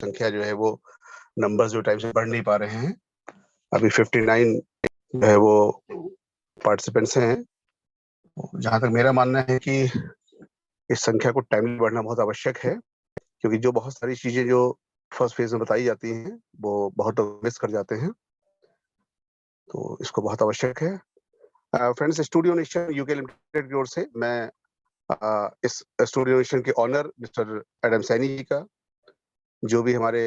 संख्या जो है वो नंबर्स जो टाइम से बढ़ नहीं पा रहे हैं। अभी 59 जो है वो पार्टिसिपेंट्स हैं। जहाँ तक मेरा मानना है कि इस संख्या को टाइमली बढ़ना बहुत आवश्यक है, क्योंकि जो बहुत सारी चीज़ें जो फर्स्ट फेज़ में बताई जाती हैं, वो बहुत लोग मिस कर जाते हैं। तो इसको बहुत आवश्यक है। Friends, studio nation UK limited की ओर से मैं इस स्टूडियो नेशन के honour mister Adam Saini ji का, जो भी हमारे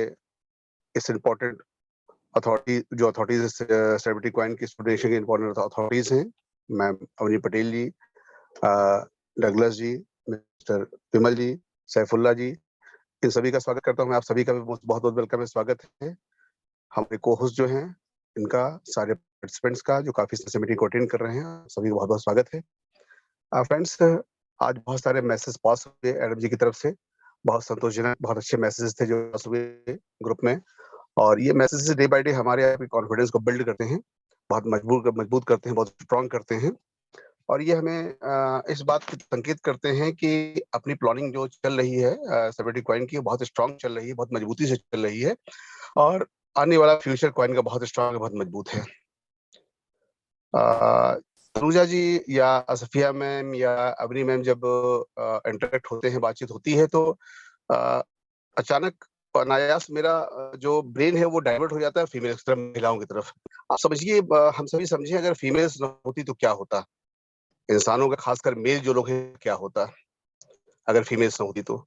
इस इम्पोर्टेंट अथॉरिटीज़ सेलिब्रिटी कॉइन की स्टूडियो नेशन के इम्पोर्टेंट अथॉरिटीज़ हैं, मैम अवनी पटेल जी, डगलस जी, मिस्टर विमल जी, सैफुल्ला जी, इन सभी का स्वागत करता हूँ मैं। आप सभी का भी बहुत-बहुत वेलकम है, स्वागत है। हमारे को-होस्ट जो हैं, इनका, सारे पार्टिसिपेंट्स का जो काफ़ी समय से मीटिंग को अटेंड कर रहे हैं, सभी का बहुत-बहुत स्वागत है। फ्रेंड्स, आज बहुत सारे मैसेज पास हुए एडम जी की तरफ से, बहुत संतोषजनक, बहुत अच्छे मैसेजेस थे जो पास हुए ग्रुप में, और ये मैसेजेस डे बाय डे हमारे आप कॉन्फिडेंस को बिल्ड करते हैं, बहुत मजबूत करते हैं, बहुत स्ट्रॉन्ग करते हैं, और ये हमें इस बात की संकेत करते हैं कि अपनी प्लानिंग जो चल रही है सेलिब्रिटी कॉइन की, बहुत स्ट्रॉन्ग चल रही है, बहुत मजबूती से चल रही है, और आने वाला फ्यूचर कॉइन का बहुत स्ट्रॉन्ग, बहुत मजबूत है। तनुजा जी या असफिया मैम या अवनी मैम जब इंटरेक्ट होते हैं, बातचीत होती है, तो अ, अचानक अनायास मेरा जो ब्रेन है वो डाइवर्ट हो जाता है फीमेल्स की तरफ, महिलाओं की तरफ। आप समझिए, हम सभी समझिए, अगर फीमेल्स ना होती तो क्या होता? इंसानों का, खासकर मेल जो लोग हैं, क्या होता अगर फीमेल्स ना होती तो?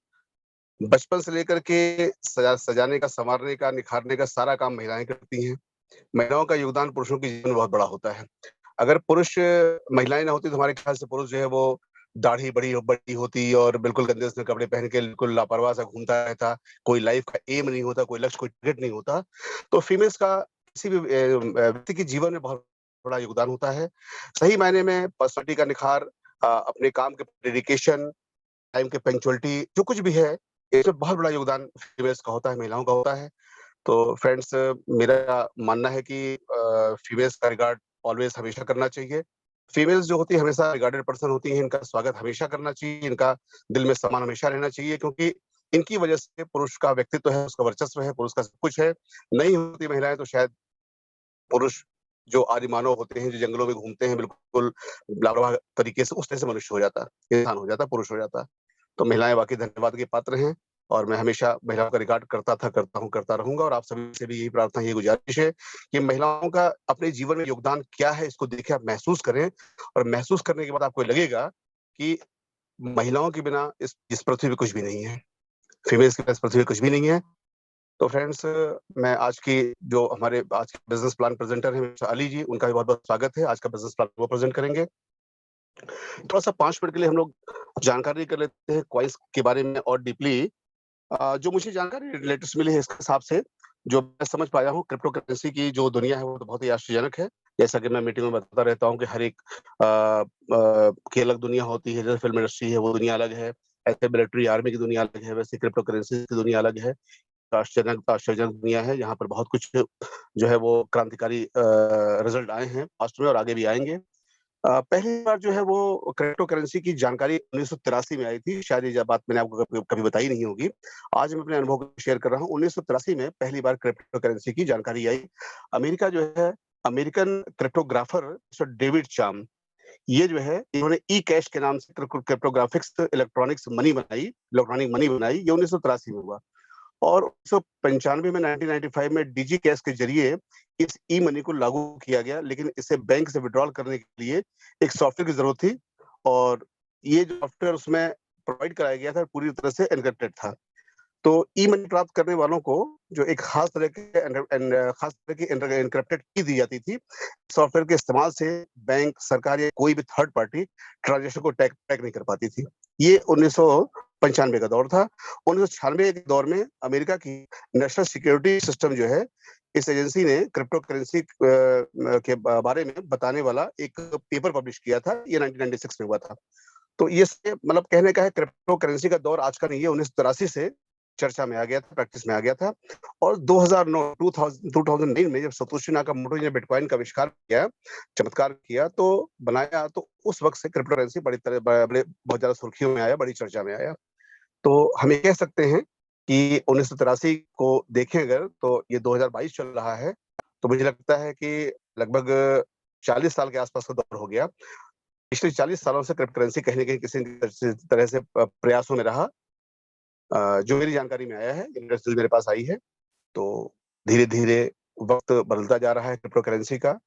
बचपन से लेकर के सजाने का, संवारने का, निखारने का सारा काम महिलाएं करती हैं। महिलाओं का योगदान पुरुषों के जीवन में बहुत बड़ा होता है। अगर महिलाएं ना होती तो हमारे ख्याल से पुरुष जो है वो दाढ़ी बड़ी बड़ी होती और बिल्कुल गंदे से कपड़े पहन के बिल्कुल लापरवाह सा घूमता रहता। कोई लाइफ का एम नहीं होता, कोई लक्ष्य, कोई टारगेट नहीं होता। तो फीमेल्स का किसी भी व्यक्ति के जीवन में बहुत बड़ा योगदान होता है। सही मायने में पर्सनैलिटी का निखार, अपने काम के डेडिकेशन, टाइम की पंक्चुअलिटी, जो कुछ भी है, इसमें बहुत बड़ा योगदान फीमेल्स का होता है, महिलाओं का होता है। तो फ्रेंड्स, मेरा मानना है कि फीमेल्स का रिगार्ड ऑलवेज हमेशा करना चाहिए। फीमेल्स जो होती है हमेशा रिगार्डेड पर्सन होती हैं, इनका स्वागत हमेशा करना चाहिए, इनका दिल में सम्मान हमेशा रहना चाहिए, क्योंकि इनकी वजह से पुरुष का व्यक्तित्व है, उसका वर्चस्व है, पुरुष का सब कुछ है। नहीं होती महिलाएँ तो शायद पुरुष जो आदि मानव होते हैं, जो जंगलों में घूमते हैं बिल्कुल लापरवाह तरीके से, उस तरह से मनुष्य हो जाता, इंसान हो जाता, पुरुष हो जाता। तो महिलाएँ वाक़ई धन्यवाद के पात्र हैं, और मैं हमेशा महिलाओं का रिगार्ड करता था, करता हूँ, करता रहूँगा, और आप सभी से भी यही प्रार्थना, यही गुज़ारिश है कि महिलाओं का अपने जीवन में योगदान क्या है, इसको देखें, आप महसूस करें, और महसूस करने के बाद आपको लगेगा कि महिलाओं के बिना इस पृथ्वी पे कुछ भी नहीं है। फीमेल्स के बिना इस पृथ्वी पे कुछ भी नहीं है। तो फ्रेंड्स, मैं आज की जो हमारे आज के बिज़नेस प्लान प्रेज़ेंटर हैं मिस्टर अली जी, उनका भी बहुत-बहुत स्वागत है। आज का बिज़नेस प्लान वो प्रेज़ेंट करेंगे। थोड़ा-सा 5 मिनट के लिए हम लोग जानकारी कर लेते हैं कॉइन्स के बारे में और डीपली। जो मुझे जानकारी लेटेस्ट मिली है, इसके हिसाब से जो मैं समझ पाया हूँ, क्रिप्टो करेंसी की जो दुनिया है वो तो बहुत ही आश्चर्यजनक है। जैसा कि मैं मीटिंग में बताता रहता हूँ कि हर एक की अलग दुनिया होती है। जैसे फ़िल्म इंडस्ट्री है, वो दुनिया अलग है। ऐसे मिलिट्री आर्मी की दुनिया अलग है, वैसे क्रिप्टो करेंसी की दुनिया अलग है। आश्चर्यजनक दुनिया है, यहाँ पर बहुत कुछ जो है वो क्रांतिकारी रिज़ल्ट आए हैं पास्ट में, और आगे भी आएँगे। पहली बार जो है वो क्रिप्टो करेंसी की जानकारी 1983 में आई थी। शायद ये बात मैंने आपको कभी कभी बताई नहीं होगी। आज मैं अपने अनुभव को शेयर कर रहा हूँ। 1983 में पहली बार क्रिप्टो करेंसी की जानकारी आई। अमेरिका जो है, अमेरिकन क्रिप्टोग्राफर मिस्टर डेविड चाम, ये जो है, इन्होंने ई कैश के नाम से क्रिप्टोग्राफिक्स इलेक्ट्रॉनिक मनी बनाई। ये 1983 में हुआ। और 1995 में, 1995 में डिजी कैश के ज़रिए इस ई मनी को लागू किया गया, लेकिन इसे बैंक से विथड्रॉल करने के लिए एक सॉफ्टवेयर की ज़रूरत थी, और ये जो सॉफ्टवेयर उसमें प्रोवाइड कराया गया था, पूरी तरह से एन्क्रिप्टेड था। तो ई मनी प्राप्त करने वालों को जो एक खास तरह की एन्क्रिप्टेड की दी जाती थी। सॉफ्टवेयर के इस्तेमाल से बैंक, सरकार या कोई भी थर्ड पार्टी ट्रांज़ैक्शन को ट्रैक नहीं कर पाती थी। ये 1995 का दौर था। 1996 के दौर में अमेरिका की नेशनल सिक्योरिटी सिस्टम जो है, इस एजेंसी ने क्रिप्टो करेंसी के बारे में बताने वाला एक पेपर पब्लिश किया था। ये 1996 में हुआ था। तो ये मतलब कहने का है, क्रिप्टो करेंसी का दौर आज का नहीं है, 1983 से चर्चा में आ गया था, प्रैक्टिस में आ गया था। और 2009 में जब सतोशी नाकामोटो ने बिटकॉइन का आविष्कार किया, चमत्कार किया, तो बनाया, तो उस वक़्त से क्रिप्टो करेंसी बड़ी तरह ब बड़े बहुत ज़्यादा सुर्खियों में आया, बड़ी चर्चा में आया। तो हम ये कह सकते हैं कि 1983 को देखें अगर तो ये 2022 चल रहा है, तो मुझे लगता है कि लगभग 40 साल के आसपास का दौर हो गया। पिछले 40 सालों से क्रिप्टो करेंसी कहीं न कहीं किसी न तरह से प्रयासों में रहा। जो मेरी जानकारी में आया है, इंडस्ट्री मेरे पास आई है, तो धीरे-धीरे वक़्त बदलता जा रहा है क्रिप्टो करेंसी का।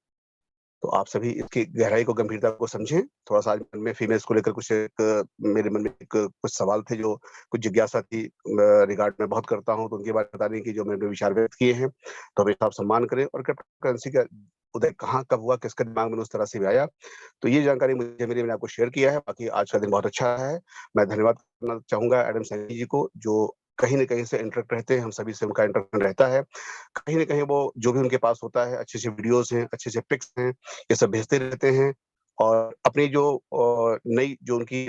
तो आप सभी इसकी गहराई को, गंभीरता को समझें। थोड़ा-सा आज मन में फीमेल्स को लेकर कुछ मेरे मन में कुछ सवाल थे, जो कुछ जिज्ञासा थी रिगार्ड मैं बहुत करता हूँ, तो उनके बारे में बताने की जो मैंने विचार व्यक्त किए हैं, तो हमेशा आप सम्मान करें। और क्रिप्टो करेंसी का उदय कहाँ, कब हुआ, किसके दिमाग में उस तरह से भी आया, तो ये जानकारी मुझे मिली, मैंने आपको शेयर किया है। बाकी आज का दिन बहुत अच्छा है। मैं धन्यवाद करना चाहूँगा एडम सैनी जी को, जो कहीं न कहीं से इंटरेक्ट रहते हैं, हम सभी से उनका इंटरेक्शन रहता है। कहीं न कहीं वो जो भी उनके पास होता है, अच्छे-अच्छे वीडियोज़ हैं, अच्छे-अच्छे पिक्स हैं, ये सब भेजते रहते हैं। और अपनी जो नई जो उनकी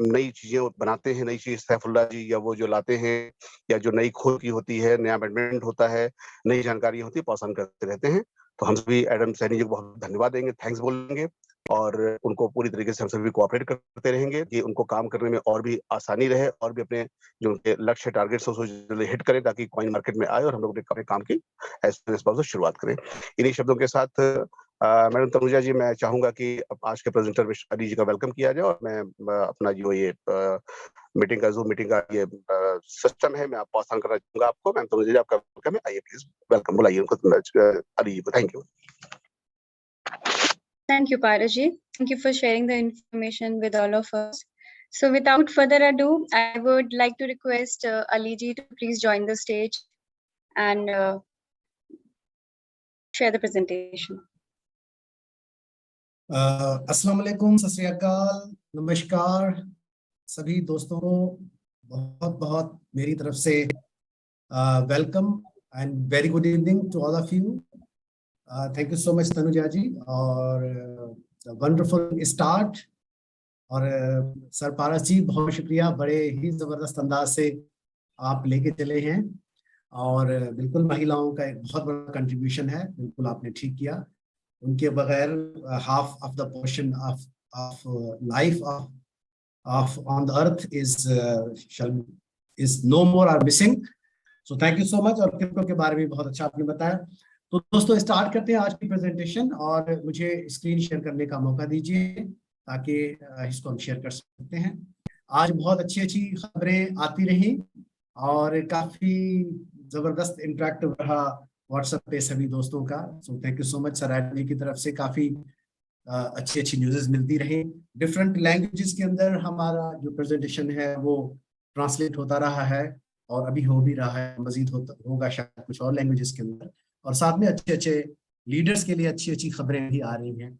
नई चीज़ें वो बनाते हैं, नई चीज़ सैफुल्लाह जी या वो जो लाते हैं, या जो नई खोज की होती है, नया अमेंडमेंट होता है, नई जानकारियाँ होती है, पास ऑन करते रहते हैं। तो हम सभी एडम सैनी जी को बहुत धन्यवाद देंगे, थैंक्स बोलेंगे, और उनको पूरी तरीके से हम सभी कोऑपरेट करते रहेंगे कि उनको काम करने में और भी आसानी रहे, और भी अपने जो उनके लक्ष्य टारगेट्स हैं उसको जल्दी हिट करें, ताकि कॉइन मार्केट में आए और हम लोग अपने काम की एज़ सून एज़ पॉसिबल शुरुआत करें। इन्हीं शब्दों के साथ मैडम तनुजा जी, मैं चाहूँगा कि अब आज के प्रेज़ेंटर मिस्टर अली जी का वेलकम किया जाए, और मैं अपना जो ये मीटिंग का ज़ूम मीटिंग का ये सिस्टम है, मैं पास ऑन करना चाहूँगा आपको। मैम तनुजा जी, आपका वेलकम है। आइए प्लीज़ वेलकम बुलाइए उनको, अली जी को। Thank you. Thank you, Paraji. Thank you for sharing the information with all of us. So without further ado, I would like to request Ali ji to please join the stage and share the presentation. अस्सलाम वालेकुम, सत श्री अकाल, नमस्कार सभी दोस्तों को बहुत बहुत मेरी तरफ से welcome and very good evening to all of you. Thank you so much Tanuja ji, और वंडरफुल स्टार्ट। और सर पारस जी, बहुत शुक्रिया, बड़े ही जबरदस्त अंदाज से आप लेके चले हैं, और बिल्कुल महिलाओं का एक बहुत बड़ा कंट्रीब्यूशन है, बिल्कुल आपने ठीक किया। उनके बगैर half of the portion of life of on the earth is no more or missing. So thank you so much। और क्रिप्टो के बारे में बहुत अच्छा आपने बताया। तो दोस्तों स्टार्ट करते हैं आज की प्रेजेंटेशन, और मुझे स्क्रीन शेयर करने का मौका दीजिए ताकि इसको हम शेयर कर सकते हैं। आज बहुत अच्छी अच्छी खबरें आती रही और काफी जबरदस्त इंटरेक्टिव रहा व्हाट्सएप पे सभी दोस्तों का। So thank you so much sir जी की तरफ से, काफी अच्छी अच्छी न्यूज़ेस मिलती रही। डिफरेंट लैंग्वेजेस के अंदर हमारा जो प्रेजेंटेशन है वो ट्रांसलेट होता रहा है, और अभी हो भी रहा है, मजीद होगा शायद कुछ और लैंग्वेजेस के अंदर। और साथ में अच्छे अच्छे लीडर्स के लिए अच्छी अच्छी खबरें भी आ रही हैं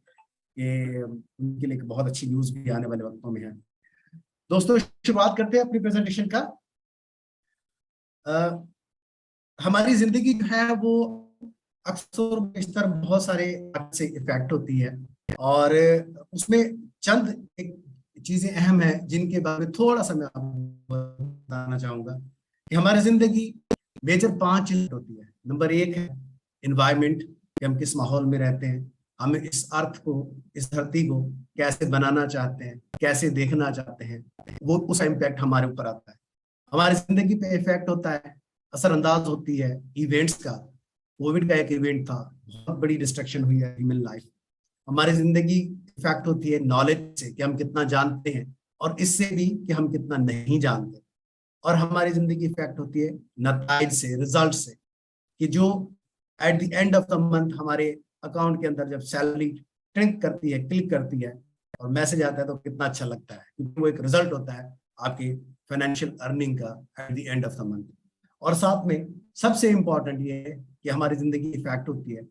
कि उनके लिए बहुत अच्छी न्यूज़ भी आने वाले वक्तों में है। दोस्तों शुरुआत करते हैं अपनी प्रेजेंटेशन का। हमारी जिंदगी जो है वो अक्सर इस तरह बहुत सारे से इफेक्ट होती है, और उसमें चंद एक चीजें अहम है जिनके बारे में थोड़ा सा मैं आपको बताना चाहूंगा कि हमारी जिंदगी मेजर 5 चीज होती है। नंबर 1 है एनवायरमेंट, कि हम किस माहौल में रहते हैं, हम इस अर्थ को, इस धरती को कैसे बनाना चाहते हैं, कैसे देखना चाहते हैं, वो उसका इम्पैक्ट हमारे ऊपर आता है। हमारी जिंदगी पे इफेक्ट होता है, असरअंदाज होती है इवेंट्स का। कोविड का एक इवेंट था, बहुत बड़ी डिस्ट्रक्शन हुई है ह्यूमन लाइफ। हमारी जिंदगी इफेक्ट होती है नॉलेज से, कि हम कितना जानते हैं, और इससे भी कि हम कितना नहीं जानते। और हमारी जिंदगी इफेक्ट होती है नताइज से, रिजल्ट से, कि जो at the end of the month हमारे अकाउंट के अंदर जब सैलरी क्लिक करती है, और मैसेज आता है तो कितना अच्छा लगता है, क्योंकि वो एक रिजल्ट होता है आपके फाइनेंशियल अर्निंग का at the end of the month. और साथ में सबसे इंपॉर्टेंट ये है कि हमारी जिंदगी इफेक्ट होती है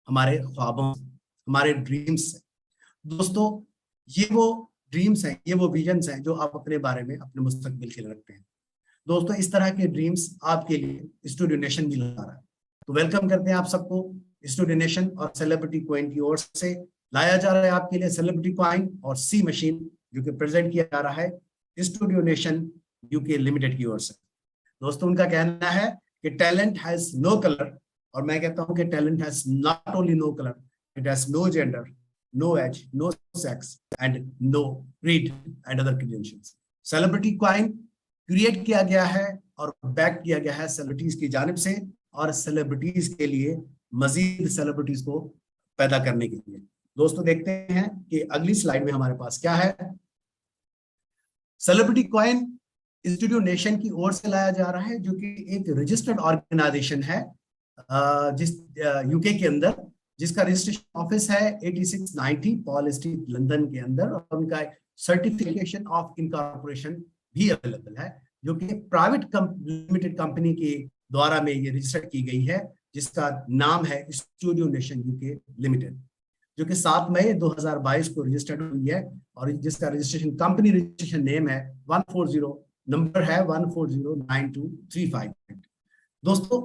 हमारे ख्वाबों, हमारे ड्रीम्स से। दोस्तों ये वो ड्रीम्स हैं, ये वो विजन्स हैं जो आप अपने बारे में, अपने मुस्तकबिल के लिए रखते हैं। दोस्तों इस तरह के ड्रीम्स आपके लिए स्टूडियो नेशन भी ला रहा है, तो वेलकम करते हैं आप सबको। स्टूडियो नेशन और सेलिब्रिटी कॉइन की ओर से लाया जा रहा है आपके लिए सेलिब्रिटी कॉइन और सी मशीन, जो कि प्रेजेंट किया जा रहा है स्टूडियो नेशन यूके लिमिटेड की ओर से। दोस्तों उनका कहना है कि टैलेंट हैज नो कलर, और मैं कहता हूं कि talent has not only no colour, it has no gender, no age, no sex and no creed and other credentials. Celebrity coin create किया गया है और बैक किया गया है सेलिब्रिटीज की जानिब से, और सेलिब्रिटीज के लिए मजीद सेलिब्रिटीज को पैदा करने के लिए। दोस्तों देखते हैं कि अगली स्लाइड में हमारे पास क्या है। सेलिब्रिटी कॉइन इंस्टीट्यूट नेशन की ओर से लाया जा रहा है, जो कि एक रजिस्टर्ड ऑर्गेनाइजेशन है जिस यूके के अंदर, जिसका रजिस्ट्रेशन ऑफिस है 8690 पॉल स्ट्रीट लंदन के अंदर, और उनका सर्टिफिकेशन ऑफ इनकॉर्पोरेशन भी अवेलेबल है, जो कि प्राइवेट लिमिटेड कंपनी के द्वारा में ये रजिस्टर की गई है, जिसका नाम है स्टूडियो नेशन यूके लिमिटेड, जो कि 7 मई 2022 को रजिस्टर्ड हुई है, और जिसका रजिस्ट्रेशन कंपनी रजिस्ट्रेशन नेम है 140, नंबर है 1409235। दोस्तों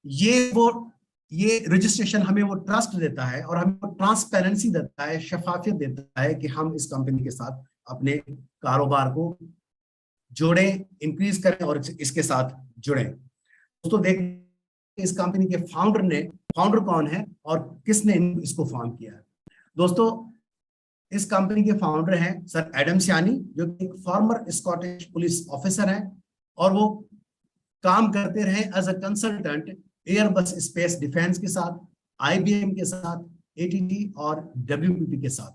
ये रजिस्ट्रेशन हमें वो ट्रस्ट देता है और हमें वो ट्रांसपेरेंसी देता है, शफाफियत देता है कि हम इस कंपनी के साथ अपने कारोबार को जोड़ें, इंक्रीज करें और इसके साथ जुड़ें। दोस्तों देखिए इस कंपनी के फाउंडर कौन है और किसने इसको फॉर्म किया है। दोस्तों इस कंपनी के फाउंडर हैं सर एडम सियानी, जो एक फॉर्मर स्कॉटिश पुलिस ऑफिसर हैं, और वो काम करते रहे as a consultant Airbus space defence के साथ, IBM के साथ, ATT और WPP के साथ।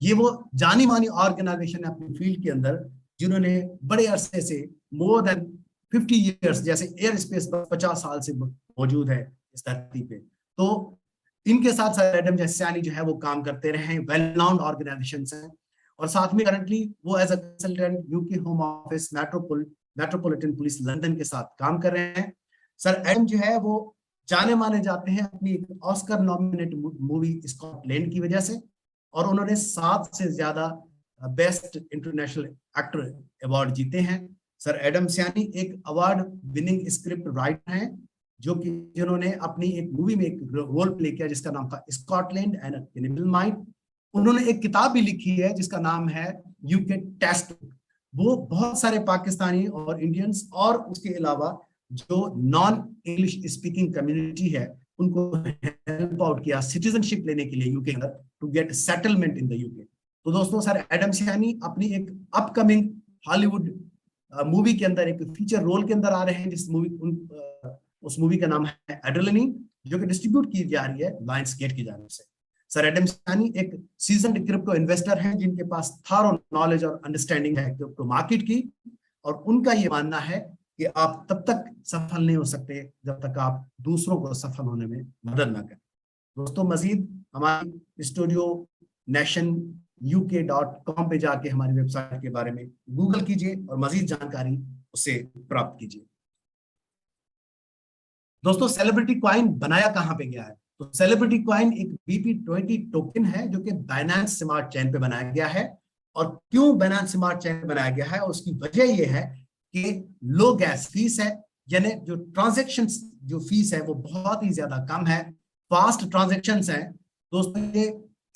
ये वो जानी मानी ऑर्गेनाइजेशन है अपनी फील्ड के अंदर, जिन्होंने बड़े अरसे से मोर देन 50 ईयर्स, जैसे एयर स्पेस 50 साल से मौजूद है इस धरती पे, तो इनके साथ सर एडम सियानी जो है वो काम करते रहे, वेल नोन ऑर्गेनाइजेशन हैं, और साथ में करंटली वो as a consultant UK Home Office Metropolitan Police London के साथ काम कर रहे हैं। सर एडम जो है वो जाने माने जाते हैं अपनी ऑस्कर नॉमिनेट मूवी स्कॉटलैंड की वजह से, और उन्होंने 7 से ज्यादा बेस्ट इंटरनेशनल एक्टर अवार्ड जीते हैं। सर एडम सियानी एक अवार्ड विनिंग स्क्रिप्ट राइटर हैं, जो कि जिन्होंने अपनी एक मूवी में एक रोल प्ले किया जिसका नाम था स्कॉटलैंड एंड कैनिबल माइंड। उन्होंने एक किताब भी लिखी है जिसका नाम है यूके टेस्ट। वो बहुत सारे पाकिस्तानी और इंडियंस और उसके अलावा जो नॉन इंग्लिश स्पीकिंग कम्युनिटी है उनको हेल्प आउट किया सिटीजनशिप लेने के लिए यूके अंदर, to get settlement in the UK. तो दोस्तों सर एडम सियानी अपनी एक अपकमिंग हॉलीवुड मूवी के अंदर एक फीचर रोल के अंदर आ रहे हैं, जिस उस मूवी का नाम है एड्रेनलिन, जो कि डिस्ट्रीब्यूट की जा रही है लायंस गेट की जानिब से। सर एडम सियानी एक सीजन्ड क्रिप्टो इन्वेस्टर हैं, जिनके पास थारो नॉलेज और अंडरस्टैंडिंग है क्रिप्टो मार्केट की, और उनका ये मानना है कि आप तब तक सफल नहीं हो सकते जब तक आप दूसरों को सफल होने में मदद ना करें। दोस्तों मजीद हमारी स्टूडियो नेशन UK.com पे जाके हमारी वेबसाइट के बारे में गूगल कीजिए और मजीद जानकारी उससे प्राप्त कीजिए। दोस्तों सेलिब्रिटी कॉइन बनाया कहां पे गया है? तो सेलिब्रिटी कॉइन एक BP20 टोकन है, जो कि बाइनेंस स्मार्ट चेन पे बनाया गया है। और क्यों बाइनेंस स्मार्ट चेन पे बनाया गया है? उसकी वजह यह है कि लो गैस फीस है, यानी जो ट्रांजैक्शन जो फीस है वो बहुत ही ज्यादा कम है, फास्ट ट्रांजैक्शंस हैं। दोस्तों ये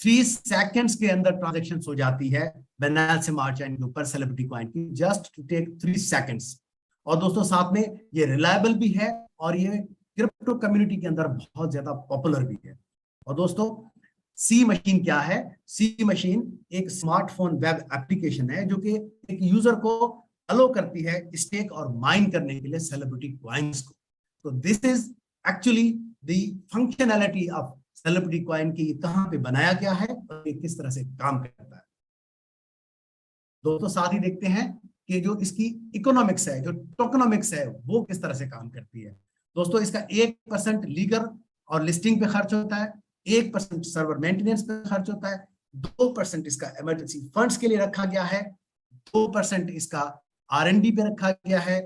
3 सेकंड्स के अंदर ट्रांजैक्शन हो जाती है बाइनेंस स्मार्ट चेन के ऊपर सेलिब्रिटी कॉइन की, जस्ट टू टेक 3 सेकंड्स। और दोस्तों साथ में ये रिलायबल भी है और ये क्रिप्टो कम्युनिटी के अंदर बहुत ज्यादा पॉपुलर भी है। और दोस्तों सी मशीन क्या है? सी मशीन एक स्मार्टफोन वेब एप्लीकेशन है, जो कि एक यूजर को अलो करती है स्टेक और माइन करने के लिए सेलिब्रिटी कॉइन्स को। तो this is actually the functionality of celebrity coin की, कहां पे बनाया गया है और ये किस तरह से काम करता है। दोस्तों साथ ही देखते हैं कि जो इसकी इकोनॉमिक्स है, जो टोकनॉमिक्स है, वो किस तरह से काम करती है। दोस्तों इसका 1% लीगल और लिस्टिंग पे खर्च होता है, 1% सर्वर मेंटेनेंस पे खर्च होता है, 2% इसका इमरजेंसी फंड्स के लिए रखा गया है, 2% इसका R&D पे रखा गया है,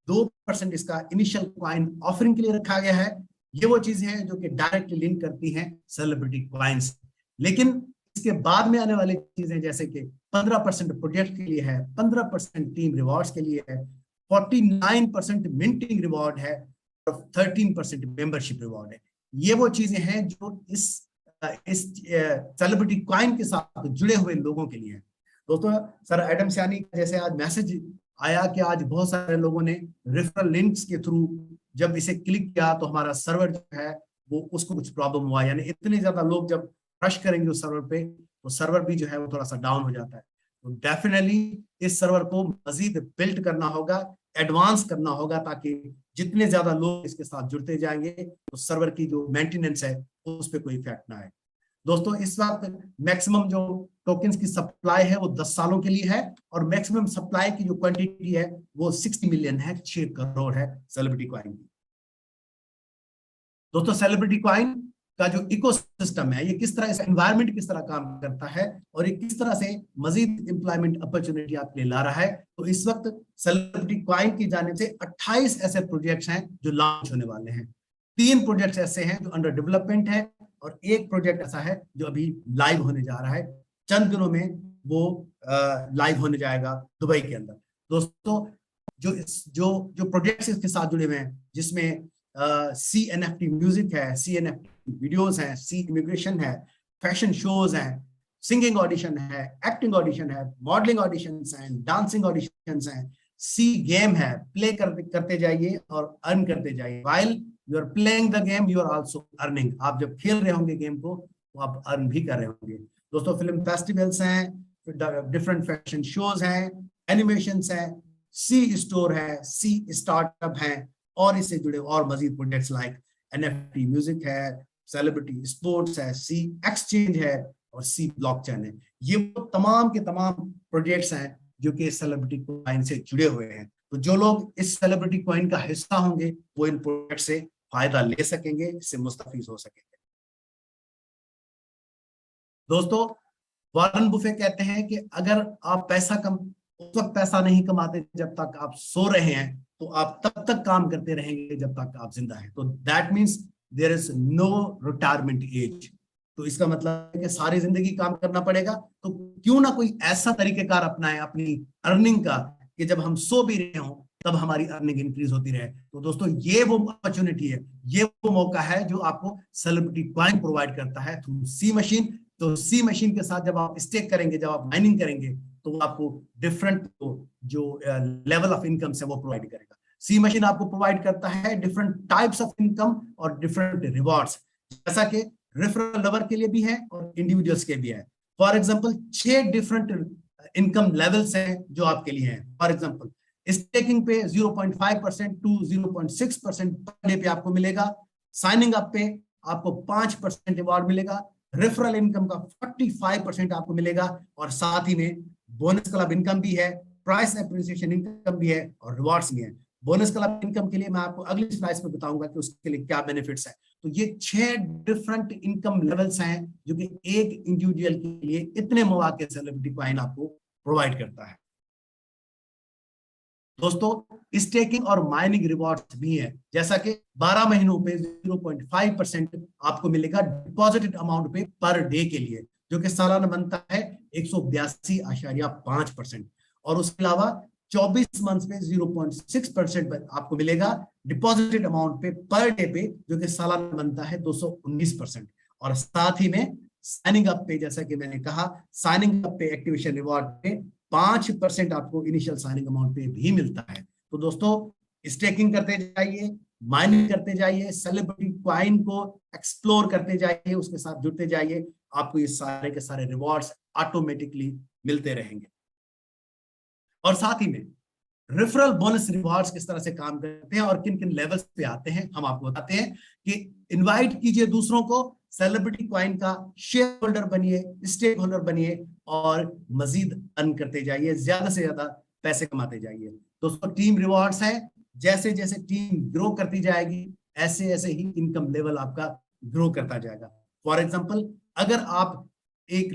2% इसका इनिशियल कॉइन ऑफरिंग के लिए रखा गया है। ये वो चीजें हैं जो कि डायरेक्टली लिंक करती हैं सेलिब्रिटी कॉइन्स। लेकिन इसके बाद में आने वाली चीजें जैसे कि 15% प्रोजेक्ट के लिए है, 15% टीम रिवॉर्ड्स के लिए है, 49% मिंटिंग रिवॉर्ड है, 13% मेंबरशिप रिवॉर्ड है। ये वो चीजें हैं जो इस सेलिब्रिटी कॉइन के साथ जुड़े हुए लोगों के लिए है। दोस्तों सर एडम सियानी जैसे आज मैसेज आया कि आज बहुत सारे लोगों ने रेफरल लिंक्स के थ्रू जब इसे क्लिक किया तो हमारा सर्वर जो है वो उसको कुछ प्रॉब्लम हुआ, यानी इतने ज्यादा लोग जब रश करेंगे उस सर्वर पे तो सर्वर भी जो है वो थोड़ा सा डाउन हो जाता है। तो डेफिनेटली इस सर्वर को मजीद बिल्ड करना होगा, एडवांस करना होगा, ताकि जितने ज्यादा लोग इसके साथ जुड़ते जाएंगे तो सर्वर की जो मेंटेनेंस है उस पर कोई इफेक्ट ना आए। दोस्तों इस वक्त मैक्सिमम जो टोकन्स की सप्लाई है वो 10 सालों के लिए है, और मैक्सिमम सप्लाई की जो क्वांटिटी है वो 60 मिलियन है, 6 करोड़ है सेलिब्रिटी कॉइन की। दोस्तों सेलिब्रिटी कॉइन का जो इकोसिस्टम है, ये किस तरह, इस एनवायरनमेंट किस तरह काम करता है और ये किस तरह से मजीद एम्प्लॉयमेंट अपॉर्चुनिटी आपके लिए ला रहा है, तो इस वक्त सेलिब्रिटी कॉइन की जाने से 28 ऐसे प्रोजेक्ट्स हैं जो लॉन्च होने वाले हैं। 3 प्रोजेक्ट्स ऐसे हैं जो अंडर डेवलपमेंट है, और एक प्रोजेक्ट ऐसा है जो अभी लाइव होने जा रहा है। चंद दिनों में वो लाइव होने जाएगा दुबई के अंदर। दोस्तों जो प्रोजेक्ट्स इसके साथ जुड़े हुए हैं, जिसमें CNFT म्यूजिक है, CNFT वीडियोस हैं, सी इमिग्रेशन है, फैशन शोज हैं, सिंगिंग ऑडिशन है, एक्टिंग ऑडिशन है, मॉडलिंग ऑडिशंस हैं, डांसिंग ऑडिशंस हैं, सी गेम है, प्ले करते जाइए और अर्न करते जाइए। While you are playing the game you are also earning. आप जब खेल रहे होंगे गेम को तो आप अर्न भी कर रहे होंगे। दोस्तों फिल्म फेस्टिवल्स हैं, डिफरेंट फैशन शोज हैं, एनिमेशंस हैं, सी स्टोर है, सी स्टार्टअप है, और इससे जुड़े और मजीद प्रोजेक्ट्स लाइक NFT म्यूजिक है, सेलिब्रिटी स्पोर्ट्स है, सी एक्सचेंज है और सी ब्लॉकचेन है। ये वो तमाम के तमाम प्रोजेक्ट्स हैं जो कि सेलिब्रिटी कॉइन से जुड़े हुए हैं। तो जो लोग इस सेलिब्रिटी कॉइन का हिस्सा होंगे वो इन प्रोजेक्ट से फायदा ले सकेंगे, इससे मुस्तफीज हो सकेंगे। दोस्तों वॉरेन बुफे कहते हैं कि अगर आप उस वक्त पैसा नहीं कमाते जब तक आप सो रहे हैं, तो आप तब तक काम करते रहेंगे जब तक आप जिंदा हैं। तो that means there is no retirement age. तो इसका मतलब है कि सारी जिंदगी काम करना पड़ेगा। तो क्यों ना कोई ऐसा तरीकेकार अपनाएं अपनी अर्निंग का कि जब हम सो भी रहे हों तब हमारी अर्निंग इंक्रीज होती रहे। तो दोस्तों ये वो अपॉर्चुनिटी है, ये वो मौका है जो आपको सेलिब्रिटी कॉइन प्रोवाइड करता है थ्रू सी मशीन। तो सी मशीन के साथ जब आप स्टेक करेंगे, जब आप माइनिंग करेंगे, तो वो आपको डिफरेंट जो लेवल ऑफ इनकम है वो प्रोवाइड करेगा। सी मशीन आपको प्रोवाइड करता है डिफरेंट टाइप्स ऑफ इनकम और डिफरेंट रिवॉर्ड्स, जैसा कि रेफरल लवर के लिए भी है और इंडिविजुअल्स के भी है। For example 6 different income levels हैं जो आपके लिए हैं। फॉर एग्जांपल स्टेकिंग पे 0.5% टू 0.6% पर डे पे आपको मिलेगा। साइनिंग अप पे आपको 5% रिवॉर्ड मिलेगा। रेफरल इनकम का 45% आपको मिलेगा, और साथ ही में बोनस क्लब इनकम भी है, प्राइस एप्रिसिएशन इनकम भी है और रिवॉर्ड्स भी है। बोनस क्लब इनकम के लिए मैं आपको अगली स्लाइड में बताऊंगा कि उसके लिए क्या बेनिफिट्स है। तो ये 6 डिफरेंट इनकम लेवल्स हैं जो कि एक इंडिविजुअल के लिए इतने मौके सेलिब्रिटी कॉइन आपको प्रोवाइड करता है। दोस्तों स्टेकिंग और माइनिंग रिवॉर्ड्स भी है, जैसा कि 12 महीनों पे 0.5% आपको मिलेगा डिपॉजिटेड अमाउंट पे पर डे के लिए, जो कि सालाना बनता है 182.5%। और उसके अलावा 24 मंथ पे 0.6% आपको मिलेगा डिपॉजिटेड अमाउंट पे पर डे पे, जो कि सालाना बनता है 219%। और साथ ही में साइनिंग अप पे, जैसा कि मैंने कहा, साइनिंग अप पे एक्टिवेशन रिवॉर्ड पे 5% आपको इनिशियल साइनिंग अमाउंट पे भी मिलता है। तो दोस्तों स्टेकिंग करते जाइए, माइनिंग करते जाइए, सेलिब्रिटी कॉइन को एक्सप्लोर करते जाइए, उसके साथ जुड़ते जाइए, आपको ये सारे के सारे रिवॉर्ड्स ऑटोमेटिकली मिलते रहेंगे। और साथ ही में रेफरल बोनस रिवॉर्ड्स किस तरह से काम करते हैं और किन किन लेवल्स पे आते हैं हम आपको बताते हैं कि इनवाइट कीजिए दूसरों को, सेलिब्रिटी कॉइन का शेयर होल्डर बनिए, स्टेक होल्डर बनिए और मजीद अर्न करते जाइए, ज्यादा से ज्यादा पैसे कमाते जाइए। दोस्तों टीम रिवॉर्ड्स है, जैसे जैसे टीम ग्रो करती जाएगी ऐसे ऐसे ही इनकम लेवल आपका ग्रो करता जाएगा। फॉर एग्जाम्पल अगर आप एक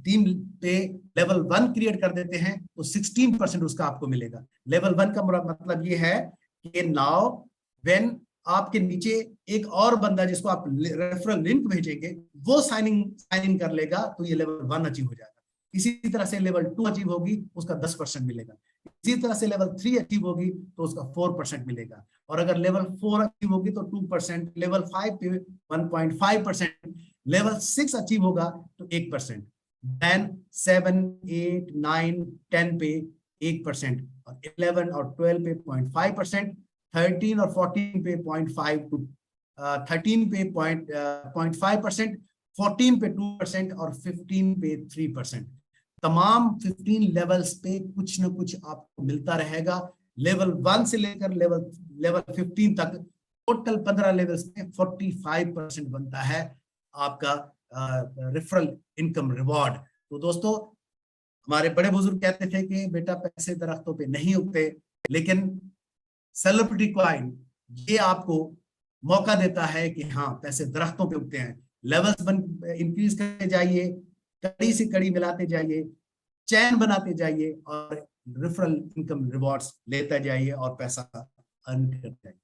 टीम पे लेवल 1 क्रिएट कर देते हैं तो 16% उसका आपको मिलेगा। लेवल 1 का मतलब ये है कि नाउ व्हेन आपके नीचे एक और बंदा जिसको आप रेफरल लिंक भेजेंगे वो साइन इन कर लेगा तो ये लेवल 1 अचीव हो जाएगा। इसी तरह से लेवल 2 अचीव होगी उसका 10% मिलेगा। इसी तरह से लेवल 3 अचीव होगी तो उसका 4% मिलेगा। और अगर लेवल 4 अचीव होगी तो 2%, लेवल 5 पे 1.5%, लेवल 6 अचीव होगा तो 1%, देन 7, 8, 9, 10 पे 1%, और 11 और 12 पे 0.5%, 13 और 14 पे 0.5 टू 13 पे 0.5%, 14 पे 2% और 15 पे 3%। तमाम 15 लेवल्स पे कुछ ना कुछ आपको मिलता रहेगा। लेवल 1 से लेकर लेवल 15 तक टोटल 15 लेवल्स में 45% बनता है आपका रेफरल इनकम रिवॉर्ड। तो दोस्तों हमारे बड़े बुजुर्ग कहते थे कि बेटा पैसे दरख्तों पे नहीं उगते, लेकिन सेलिब्रिटी कॉइन ये आपको मौका देता है कि हाँ पैसे दरख्तों पे उगते हैं। लेवल्स इंक्रीज करते जाइए, कड़ी से कड़ी मिलाते जाइए, चैन बनाते जाइए और रेफरल इनकम रिवॉर्ड्स लेते जाइए और पैसा अर्न करते जाइए।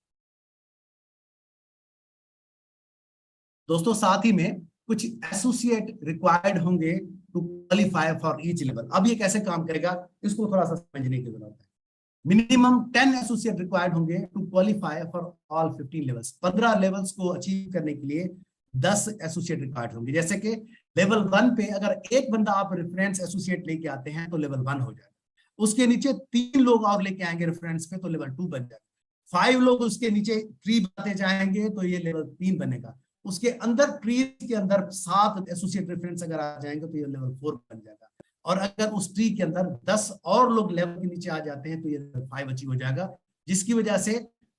दोस्तों साथ ही में कुछ एसोसिएट रिक्वायर्ड होंगे to qualify for each level. अब ये कैसे काम करेगा इसको थोड़ा सा समझने की जरूरत है। मिनिमम 10 एसोसिएट रिक्वायर्ड होंगे to qualify for all 15 levels. 15 levels को अचीव करने के लिए 10 एसोसिएट रिक्वायर्ड होंगे। जैसे कि लेवल 1 पे अगर एक बंदा आप रेफरेंस एसोसिएट लेके आते हैं तो लेवल 1 हो जाएगा। उसके नीचे 3 लोग और लेके आएंगे रेफरेंस पे तो लेवल 2 बन जाएगा। 5 लोग उसके नीचे ट्री बनाते जाएंगे तो ये लेवल 3 बनेगा। उसके अंदर ट्री के अंदर 7 एसोसिएट रेफरेंस अगर आ जाएंगे तो ये लेवल 4 बन जाएगा। और अगर उस ट्री के अंदर 10 और लोग लेवल के नीचे आ जाते हैं तो ये लेवल 5 अचीव हो जाएगा, जिसकी वजह से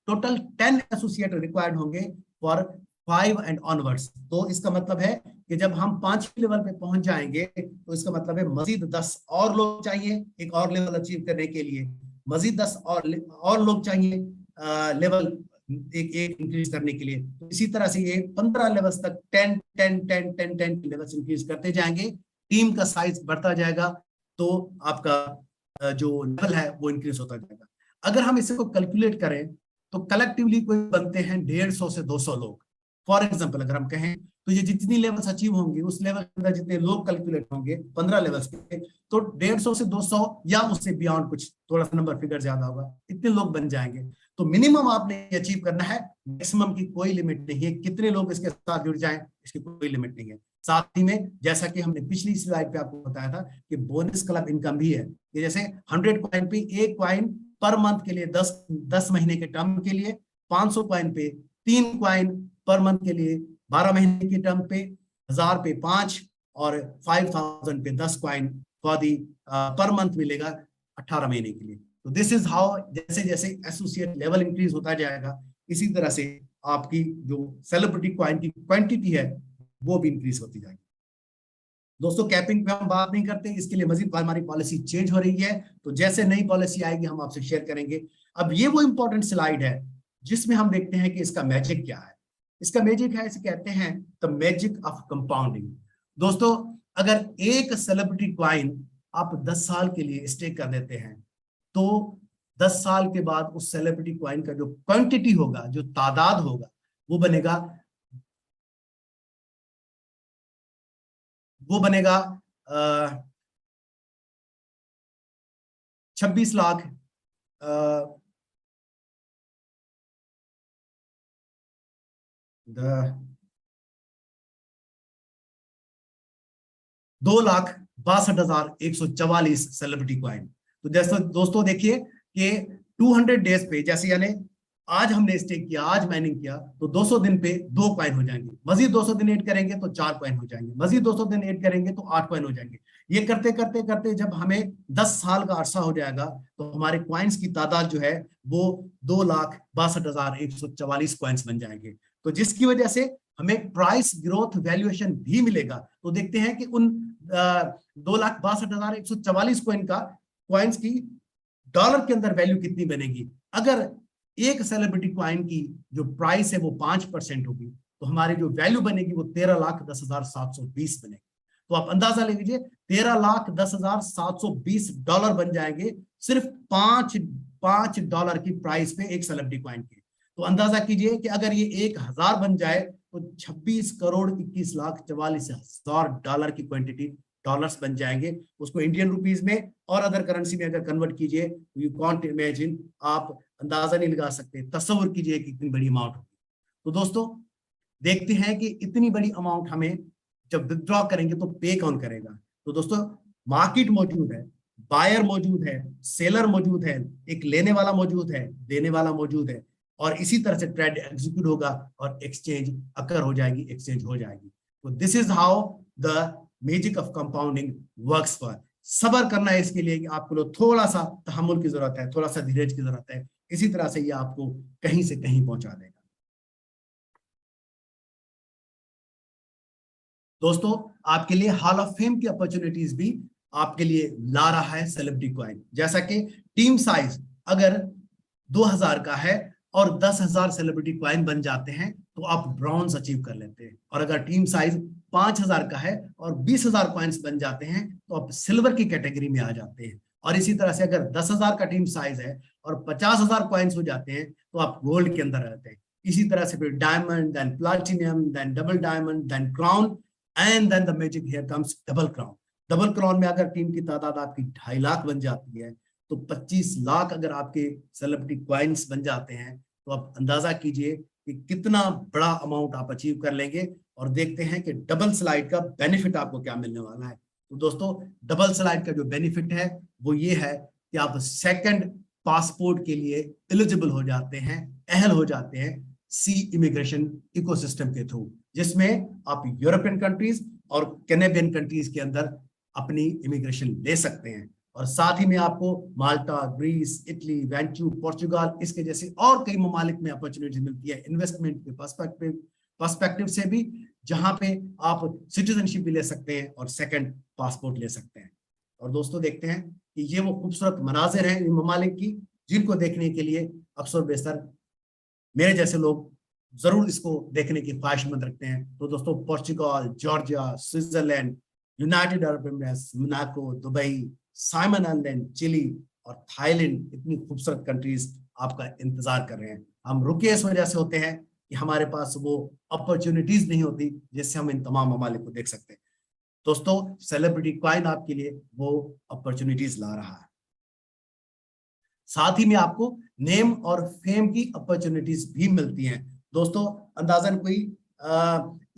टोटल 10 एसोसिएट रिक्वायर्ड होंगे फॉर 5 एंड ऑनवर्ड्स। तो इसका मतलब है कि जब हम 5वें लेवल पे पहुंच जाएंगे तो इसका मतलब है मजीद 10 और लोग चाहिए एक और लेवल अचीव करने के लिए, मजीद 10 और लोग चाहिए लेवल एक इंक्रीज करने के लिए। तो इसी तरह से ये 15 लेवल्स तक 10 लेवल्स इंक्रीज करते जाएंगे, टीम का साइज बढ़ता जाएगा तो आपका जो लेवल है वो इंक्रीज होता जाएगा। अगर हम इसे को कैलकुलेट करें तो कलेक्टिवली कोई बनते हैं 150 से 200 लोग। फॉर एग्जांपल अगर हम कहें तो ये जितनी लेवल्स अचीव होंगी उस लेवल के अंदर जितने लोग कैलकुलेट होंगे 15 लेवल्स पे तो 150 से 200 या उससे बियॉन्ड कुछ थोड़ा सा नंबर फिगर ज्यादा होगा, इतने लोग बन जाएंगे। तो मिनिमम आपने अचीव करना है, मैक्सिमम की कोई लिमिट नहीं है, कितने लोग इसके साथ जुड़ जाएं इसकी कोई लिमिट नहीं है। साथ ही में जैसा कि हमने पिछली स्लाइड पे आपको बताया था कि बोनस क्लब इनकम भी है कि जैसे 100 कॉइन पे एक कॉइन पर मंथ के लिए 10 महीने के टर्म के लिए, 500 कॉइन पे 3 कॉइन पर मंथ के लिए 12 महीने के टर्म पे, 1000 पे 5 और 5000 पे 10 coin for the per month मिलेगा 18 महीने के लिए। तो दिस इज हाउ जैसे जैसे एसोसिएट लेवल इंक्रीज होता जाएगा इसी तरह से आपकी जो सेलिब्रिटी कॉइन की क्वांटिटी है वो भी इंक्रीज होती जाएगी। दोस्तों कैपिंग पे हम बात नहीं करते, इसके लिए मजीद हमारी पॉलिसी चेंज हो रही है, तो जैसे नई पॉलिसी आएगी हम आपसे शेयर करेंगे। अब ये वो इंपॉर्टेंट स्लाइड है जिसमें हम देखते हैं कि इसका मैजिक क्या है। इसका मैजिक है, इसे कहते हैं द मैजिक ऑफ कंपाउंडिंग। दोस्तों अगर एक सेलिब्रिटी कॉइन आप 10 साल के लिए स्टे कर देते हैं तो 10 साल के बाद उस सेलिब्रिटी कॉइन का जो क्वांटिटी होगा, जो तादाद होगा, वो बनेगा 26 लाख 2,62,144 सेलिब्रिटी कॉइन। तो जैसे दोस्तों देखिए कि 200 डेज पे, जैसे यानी आज हमने स्टेक किया, आज माइनिंग किया, तो 200 दिन पे 2 कॉइन हो जाएंगे, मजीद 200 दिन ऐड करेंगे तो 4 कॉइन हो जाएंगे, मजीद 200 दिन ऐड करेंगे तो 8 कॉइन हो जाएंगे। ये करते करते करते जब हमें 10 साल का अरसा हो जाएगा तो हमारे कॉइन्स की तादाद जो है वो 2,62,144 कॉइन्स बन जाएंगे। तो जिसकी वजह से हमें प्राइस ग्रोथ वैल्यूएशन भी मिलेगा। तो देखते हैं कि उन 2,62,144 कॉइन्स की डॉलर के अंदर वैल्यू कितनी बनेगी। अगर एक सेलिब्रिटी कॉइन की जो प्राइस है वो 5% होगी तो हमारी जो वैल्यू बनेगी वो 13,10,720 बनेगी। तो आप अंदाजा ले लीजिए 13,10,720 डॉलर बन जाएंगे सिर्फ $5 की प्राइस पे एक सेलिब्रिटी कॉइन की। तो अंदाजा कीजिए कि अगर ये 1000 बन जाए तो 26,21,44,000 डॉलर की क्वांटिटी डॉलर्स बन जाएंगे। उसको इंडियन रुपीज में और अदर करेंसी में अगर कन्वर्ट कीजिए तो यू कांट इमेजिन, आप अंदाजा नहीं लगा सकते, तस्वर कीजिए कि कितनी बड़ी अमाउंट होगी। तो दोस्तों देखते हैं कि इतनी बड़ी अमाउंट हमें जब विथड्रॉ करेंगे तो पे कौन करेगा। तो दोस्तों मार्केट मौजूद है, बायर मौजूद है, सेलर मौजूद है, एक लेने वाला मौजूद है, देने वाला मौजूद है, और इसी तरह से ट्रेड एग्जीक्यूट होगा और एक्सचेंज अकर हो जाएगी, एक्सचेंज हो जाएगी। तो this is how the magic of compounding works for. सब्र करना है इसके लिए कि आपको लोग थोड़ा सा तहम्मुल की जरूरत है, थोड़ा सा धीरज की जरूरत है। इसी तरह से ये आपको कहीं से कहीं पहुंचा देगा। दोस्तों, आपके लिए हॉल ऑफ फेम की अपॉर्चुनिटीज भी आपके लिए ला रहा है सेलिब्रिटी कॉइन। जैसा कि टीम साइज अगर 2000 का है और 10,000 सेलिब्रिटी कॉइन बन जाते हैं तो आप ब्रॉन्ज अचीव कर लेते हैं, और अगर टीम साइज 5,000 का है और 20,000 कॉइन्स बन जाते हैं तो आप सिल्वर की कैटेगरी में आ जाते हैं। और इसी तरह से अगर 10,000 का टीम साइज है और 50,000 कॉइन्स हो जाते हैं तो आप गोल्ड के अंदर रहते हैं। इसी तरह से फिर diamond, then platinum, then double diamond, then crown, and then the magic here comes double crown. Double crown में अगर टीम की तादाद आपकी 2.5 लाख बन जाती है तो 25 लाख अगर आपके सेलिब्रिटी कॉइन्स बन जाते हैं तो आप अंदाजा कीजिए कि कितना बड़ा अमाउंट आप अचीव कर लेंगे। और देखते हैं कि डबल स्लाइड का बेनिफिट आपको क्या मिलने वाला है। तो दोस्तों, डबल स्लाइड का जो बेनिफिट है वो ये है कि आप सेकंड पासपोर्ट के लिए एलिजिबल हो जाते हैं, अहल हो जाते हैं सी इमिग्रेशन इकोसिस्टम के थ्रू, जिसमें आप यूरोपियन कंट्रीज और कैनेडियन कंट्रीज के अंदर अपनी इमिग्रेशन ले सकते हैं। और साथ ही में आपको माल्टा, ग्रीस, इटली, वेंचू, पोर्चुगल, इसके जैसे और कई ममालिक में अपॉर्चुनिटी मिलती है इन्वेस्टमेंट के पर्सपेक्टिव से भी, जहां पे आप सिटीजनशिप भी ले सकते हैं और सेकंड पासपोर्ट ले सकते हैं। और दोस्तों, देखते हैं कि ये वो खूबसूरत मनाजिर हैं इन ममालिक की, जिनको देखने के लिए अक्सर बेशतर मेरे जैसे लोग जरूर इसको देखने की ख्वाहिशमंद रखते हैं। तो दोस्तों, Portugal, Georgia, Switzerland, United Arab Emirates, Monaco, Dubai, Simon Island, Chile और थाईलैंड, इतनी खूबसूरत कंट्रीज आपका इंतजार कर रहे हैं। हम रुके इस वजह से होते हैं कि हमारे पास वो अपॉर्चुनिटीज नहीं होती जिससे हम इन तमाम ममालिक को देख सकते हैं। दोस्तों, सेलिब्रिटी कॉइन आपके लिए वो अपॉर्चुनिटीज ला रहा है। साथ ही में आपको नेम और फेम की अपॉर्चुनिटीज भी मिलती हैं। दोस्तों, अंदाजन कोई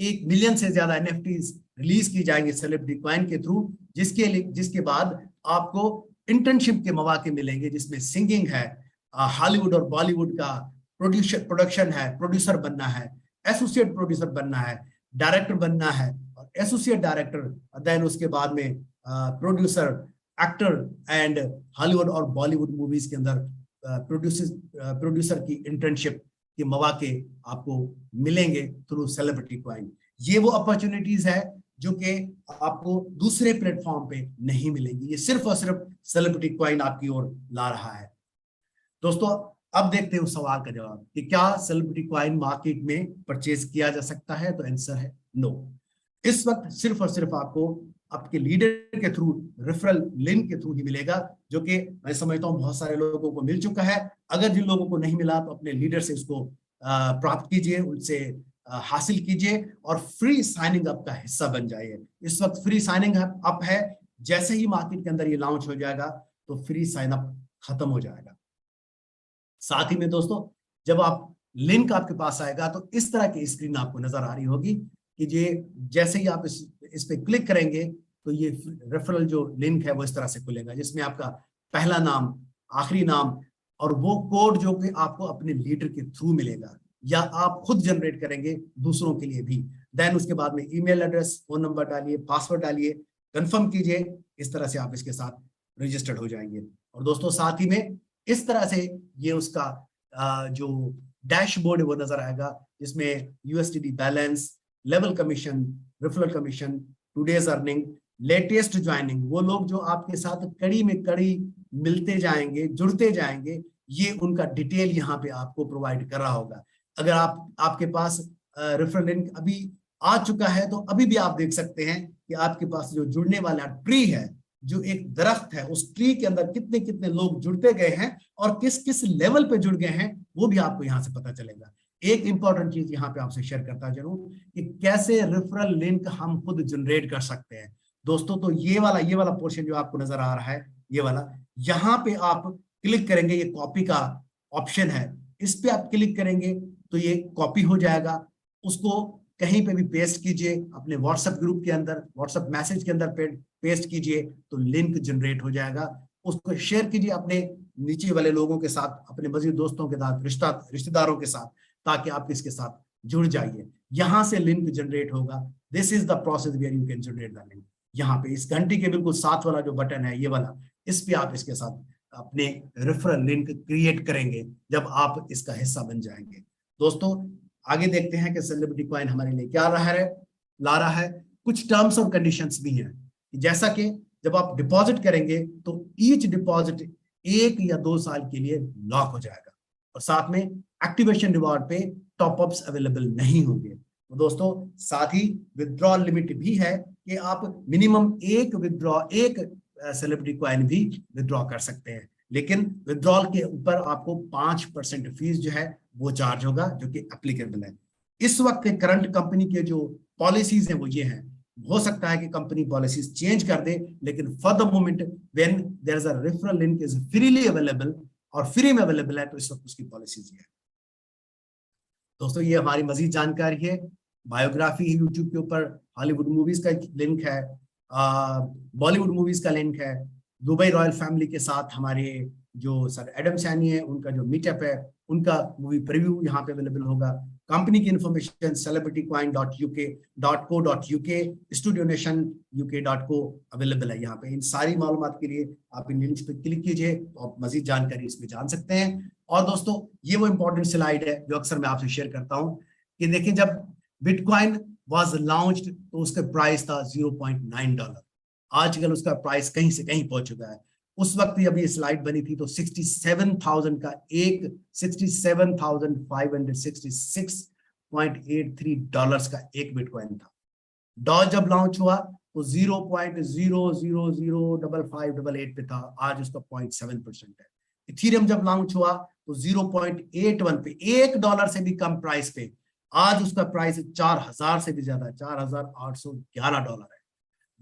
1 मिलियन से ज्यादा एनएफटीज रिलीज की जाएंगे सेलिब्रिटी कॉइन के थ्रू, जिसके बाद आपको इंटर्नशिप के मौके मिलेंगे, जिसमें सिंगिंग है, हॉलीवुड और बॉलीवुड का प्रोडक्शन है, प्रोड्यूसर बनना है, एसोसिएट प्रोड्यूसर बनना है, डायरेक्टर बनना है और एसोसिएट डायरेक्टर, देन उसके बाद में प्रोड्यूसर, एक्टर एंड हॉलीवुड और बॉलीवुड मूवीज के अंदर प्रोड्यूसर की इंटर्नशिप के मौके आपको मिलेंगे थ्रू सेलिब्रिटी कॉइन। ये वो अपॉर्चुनिटीज है जो कि आपको दूसरे प्लेटफॉर्म पे नहीं मिलेंगी, ये सिर्फ और सिर्फ सेलिब्रिटी कॉइन आपकी ओर ला रहा है। दोस्तों, अब देखते हैं उस सवाल का जवाब कि क्या सेलिब्रिटी कॉइन मार्केट में परचेज किया जा सकता है। तो आंसर है नो। इस वक्त सिर्फ और सिर्फ आपको आपके लीडर के थ्रू, रेफरल लिंक के थ्रू ही मिलेगा, जो कि मैं समझता हूं बहुत सारे लोगों को मिल चुका है। अगर जिन लोगों को नहीं मिला तो अपने लीडर से उसको प्राप्त कीजिए, उनसे हासिल कीजिए और फ्री साइनिंग अप का हिस्सा बन जाइए। इस वक्त फ्री साइनिंग अप है, जैसे ही मार्केट के अंदर ये लॉन्च हो जाएगा तो फ्री साइन अप खत्म हो जाएगा। साथ ही में दोस्तों, जब आप लिंक आपके पास आएगा तो इस तरह की स्क्रीन आपको नजर आ रही होगी कि ये जैसे ही आप इस पे क्लिक करेंगे तो ये रेफरल जो लिंक है वो इस तरह से खुलेगा, जिसमें आपका पहला नाम, आखिरी नाम और वो कोड जो कि आपको अपने लीडर के थ्रू मिलेगा या आप खुद जनरेट करेंगे दूसरों के लिए भी। देन उसके बाद में ईमेल एड्रेस, फोन नंबर डालिए, पासवर्ड डालिए, कंफर्म कीजिए। इस तरह से आप इसके साथ रजिस्टर्ड हो जाएंगे। और दोस्तों, साथ ही में इस तरह से ये उसका जो डैशबोर्ड है वो नजर आएगा, जिसमें USDT balance, level commission, referral commission, today's earning, latest joining, वो लोग जो आपके साथ कड़ी में कड़ी मिलते जाएंगे, जुड़ते जाएंगे, ये उनका डिटेल यहाँ पे आपको प्रोवाइड कर रहा होगा। अगर आपके पास रेफरल लिंक अभी आ चुका है तो अभी भी आप देख सकते हैं कि आपके पास जो जुड़ने वाला ट्री है, जो एक दरख्त है, उस ट्री के अंदर कितने कितने लोग जुड़ते गए हैं और किस किस लेवल पे जुड़ गए हैं, वो भी आपको यहाँ से पता चलेगा। एक इंपॉर्टेंट चीज यहाँ पे आपसे शेयर करता जरूर कि कैसे रेफरल लिंक हम खुद जनरेट कर सकते हैं। दोस्तों, तो ये वाला पोर्शन जो आपको नजर आ रहा है, ये वाला, यहाँ पे आप क्लिक करेंगे, ये कॉपी का ऑप्शन है, इस पे आप क्लिक करेंगे तो ये कॉपी हो जाएगा। उसको कहीं पे भी पेस्ट कीजिए, अपने व्हाट्सएप ग्रुप के अंदर, व्हाट्सएप मैसेज के अंदर पेस्ट कीजिए तो लिंक जनरेट हो जाएगा। उसको शेयर कीजिए अपने नीचे वाले लोगों के साथ, अपने मजीद दोस्तों के साथ, रिश्तेदारों के साथ, ताकि आप इसके साथ जुड़ जाइए। यहां से लिंक जनरेट होगा। This is the process where you can generate the link. यहाँ पे इस घंटी के बिल्कुल साथ वाला जो बटन है ये वाला, इस पे आप इसके साथ अपने रेफरल लिंक क्रिएट करेंगे जब आप इसका हिस्सा बन जाएंगे। दोस्तों आगे देखते हैं कि सेलिब्रिटी कॉइन हमारे लिए क्या ला रहा है। कुछ टर्म्स और कंडीशंस भी हैं, जैसा कि जब आप डिपॉजिट करेंगे तो ईच डिपॉजिट 1 या 2 साल के लिए लॉक हो जाएगा, और साथ में एक्टिवेशन रिवॉर्ड पे टॉपअप्स अवेलेबल नहीं होंगे। तो दोस्तों साथ ही विथड्रॉल लिमिट भी है कि आप मिनिमम एक सेलिब्रिटी कॉइन भी विथड्रॉ कर सकते हैं, लेकिन विथड्रॉल के ऊपर आपको 5% फीस जो है वो चार्ज होगा, जो कि एप्लीकेबल है। इस वक्त करंट कंपनी के जो पॉलिसीज हैं वो ये हैं। हो सकता है कि कंपनी पॉलिसीज चेंज कर दे, लेकिन for the moment when there is a referral link is freely available और फ्री में अवेलेबल है, तो इस वक्त उसकी पॉलिसीज है। दोस्तों ये हमारी मजीद जानकारी है। बायोग्राफी है यूट्यूब के ऊपर, हॉलीवुड मूवीज का लिंक है, बॉलीवुड मूवीज का लिंक है, दुबई रॉयल फैमिली के साथ हमारे जो सर एडम सैनी है उनका जो मीटअप है उनका मूवी प्रीव्यू यहाँ पे अवेलेबल होगा। कंपनी की इंफॉर्मेशन celebritycoin.uk.co.uk, studionation.uk.co अवेलेबल है यहाँ पे। इन सारी मालूमात के लिए आप इन लिंक्स पे क्लिक कीजिए, आप मजीद जानकारी इसमें जान सकते हैं। और दोस्तों ये वो इंपॉर्टेंट स्लाइड है जो अक्सर मैं आपसे शेयर करता हूँ कि देखिए जब बिटकॉइन वाज लॉन्च्ड तो उसका प्राइस था $0.9। आजकल उसका प्राइस कहीं से कहीं पहुंच चुका है। उस वक्त जब ये स्लाइड बनी थी तो 67,000 का एक $67,566.83 का एक बिटकॉइन था। डॉज जब लॉन्च हुआ तो 0.000558 पे था, आज उसका 0.7% है। इथेरियम जब लॉन्च हुआ तो 0.81 पे, $1 से भी कम प्राइस पे, आज उसका प्राइस 4,000 से भी ज्यादा, $4,811 है।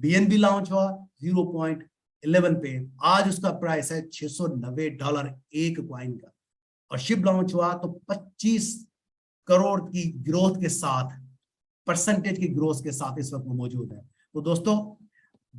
BNB लॉन्च हुआ 0.11 पे, आज उसका प्राइस है $690 एक कॉइन का। और शिप लॉन्च हुआ तो 25 करोड़ की ग्रोथ के साथ, परसेंटेज की ग्रोथ के साथ इस वक्त वो मौजूद है। तो दोस्तों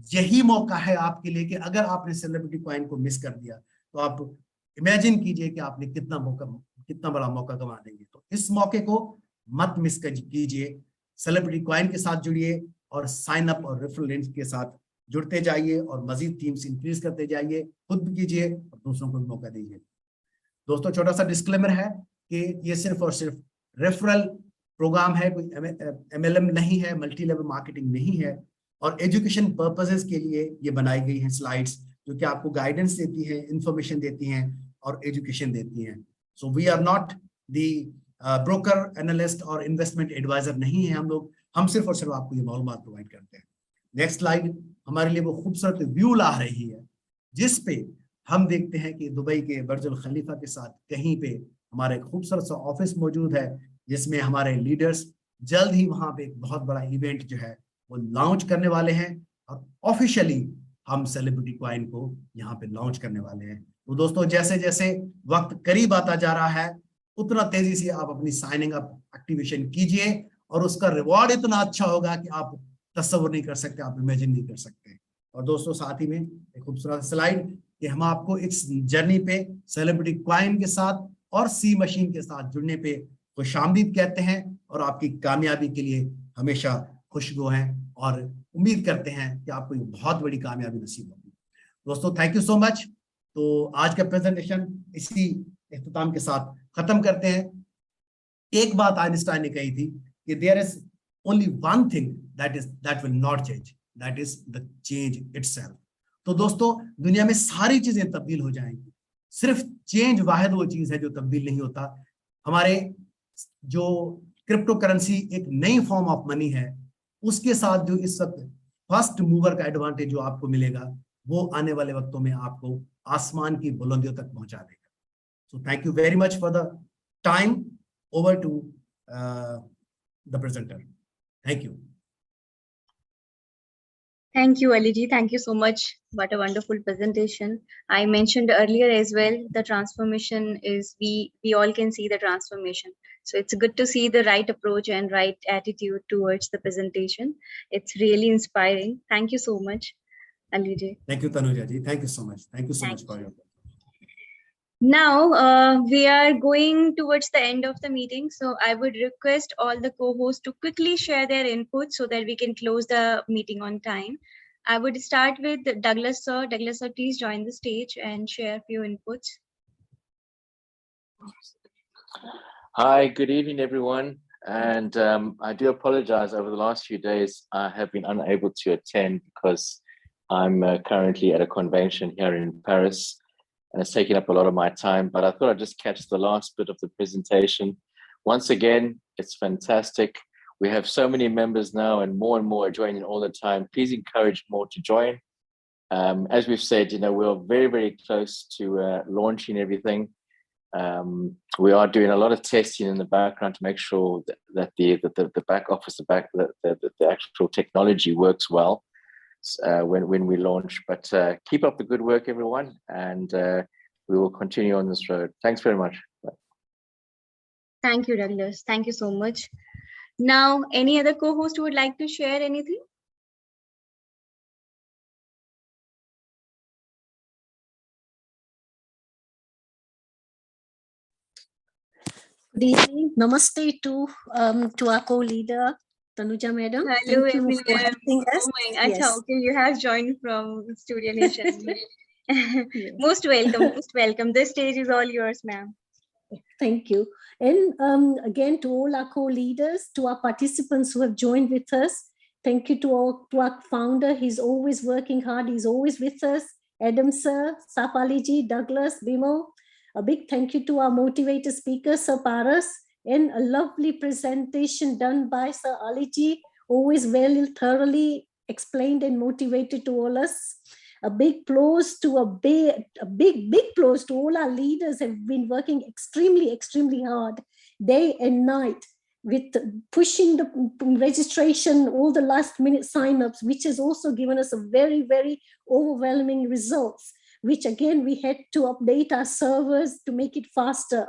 यही मौका है आपके लिए कि अगर आपने सेलिब्रिटी कॉइन को मिस कर दिया तो आप इमेजिन कीजिए कि आपने कितना बड़ा मौका गंवा देंगे। तो इस मौके को मत मिस कीजिए, सेलिब्रिटी कॉइन के साथ जुड़िए और साइन अप और रेफरल लिंक के साथ जुड़ते जाइए और मजीद टीम्स इंक्रीज करते जाइए, खुद भी कीजिए और दूसरों को भी मौका दीजिए। दोस्तों छोटा सा डिस्क्लेमर है कि ये सिर्फ और सिर्फ रेफरल प्रोग्राम है, कोई MLM नहीं है, मल्टी लेवल मार्केटिंग नहीं है, और एजुकेशन पर्पसेस के लिए ये बनाई गई हैं स्लाइड्स जो कि आपको गाइडेंस देती हैं, इंफॉर्मेशन देती हैं और एजुकेशन देती हैं। So we are not the broker, analyst और इन्वेस्टमेंट एडवाइजर नहीं है हम लोग, हम सिर्फ और सिर्फ आपको ये मालूमात प्रोवाइड करते हैं। नेक्स्ट स्लाइड हमारे लिए वो खूबसूरत व्यू ला रही है जिस पे हम देखते हैं कि दुबई के बुर्ज अल खलीफा के साथ कहीं पे हमारा एक खूबसूरत सा ऑफिस मौजूद है, जिसमें हमारे लीडर्स जल्द ही वहां पे एक बहुत बड़ा इवेंट जो है वो लॉन्च करने वाले हैं और ऑफिशियली हम सेलिब्रिटी कॉइन को यहाँ पे लॉन्च करने वाले हैं। तो दोस्तों जैसे जैसे वक्त करीब आता जा रहा है उतना तेजी से आप अपनी साइनिंग अप एक्टिवेशन कीजिए और उसका रिवॉर्ड इतना अच्छा होगा कि आप तस्वीर नहीं कर सकते, आप इमेजिन नहीं कर सकते। और दोस्तों साथ ही में एक खूबसूरत स्लाइड कि हम आपको इस जर्नी पे सेलिब्रिटी कॉइन के साथ और सी मशीन के साथ जुड़ने पे खुशामदीद कहते हैं और आपकी कामयाबी के लिए हमेशा खुशगो हैं और उम्मीद करते हैं कि आपको ये बहुत बड़ी कामयाबी नसीब होगी। दोस्तों थैंक यू सो मच। तो आज का प्रेजेंटेशन इसी इख्तिताम के साथ खत्म करते हैं। एक बात आइंस्टाइन ने कही थी कि there is only one thing that will not change, that is the change itself. तो दोस्तों दुनिया में सारी चीजें तब्दील हो जाएंगी, सिर्फ चेंज वाहिद वो चीज है जो तब्दील नहीं होता। हमारे जो क्रिप्टो करेंसी एक नई फॉर्म ऑफ मनी है, उसके साथ जो इस वक्त फर्स्ट मूवर का एडवांटेज जो आपको मिलेगा वो आने वाले वक्तों में आपको आसमान की बुलंदियों तक पहुंचा देगा। So thank you very much for the time. Over to the presenter. Thank you. Thank you, Aliji. Thank you so much. What a wonderful presentation. I mentioned earlier as well, the transformation is, we all can see the transformation. So it's good to see the right approach and right attitude towards the presentation. It's really inspiring. Thank you so much, Aliji. Thank you, Tanuja ji. Thank you so much. Thank you so much for your. Now we are going towards the end of the meeting, so I would request all the co-hosts to quickly share their input so that we can close the meeting on time. I would start with Douglas sir. Douglas sir, please join the stage and share a few inputs. Hi, good evening, everyone. And I do apologize. Over the last few days, I have been unable to attend because I'm currently at a convention here in Paris, and it's taking up a lot of my time. But I thought I'd just catch the last bit of the presentation. Once again, it's fantastic. We have so many members now, and more are joining all the time. Please encourage more to join. As we've said, we're very, very close to launching everything. We are doing a lot of testing in the background to make sure that the back office, the actual technology works well when we launch. But keep up the good work, everyone, and we will continue on this road. Thanks very much. Bye. Thank you, Douglas. Thank you so much. Now, any other co-host who would like to share anything? Good evening. Namaste to our co-leader, Tanuja Madam. Hello, Thank you for everyone. having us. Oh my, Yes. Acha, okay, you have joined from Studio Nation. Yes. Most welcome, most welcome. This stage is all yours, ma'am. Thank you. And again, to all our co-leaders, to our participants who have joined with us, thank you to our founder. He's always working hard. He's always with us. Adam sir, Safaliji, Douglas, Bimal. A big thank you to our motivator speaker, Sir Paras, and a lovely presentation done by Sir Aliji, always well, thoroughly explained and motivated to all us. A big applause to a big applause to all our leaders who have been working extremely hard, day and night, with pushing the registration, all the last minute signups, which has also given us a very, very overwhelming results, which again, we had to update our servers to make it faster.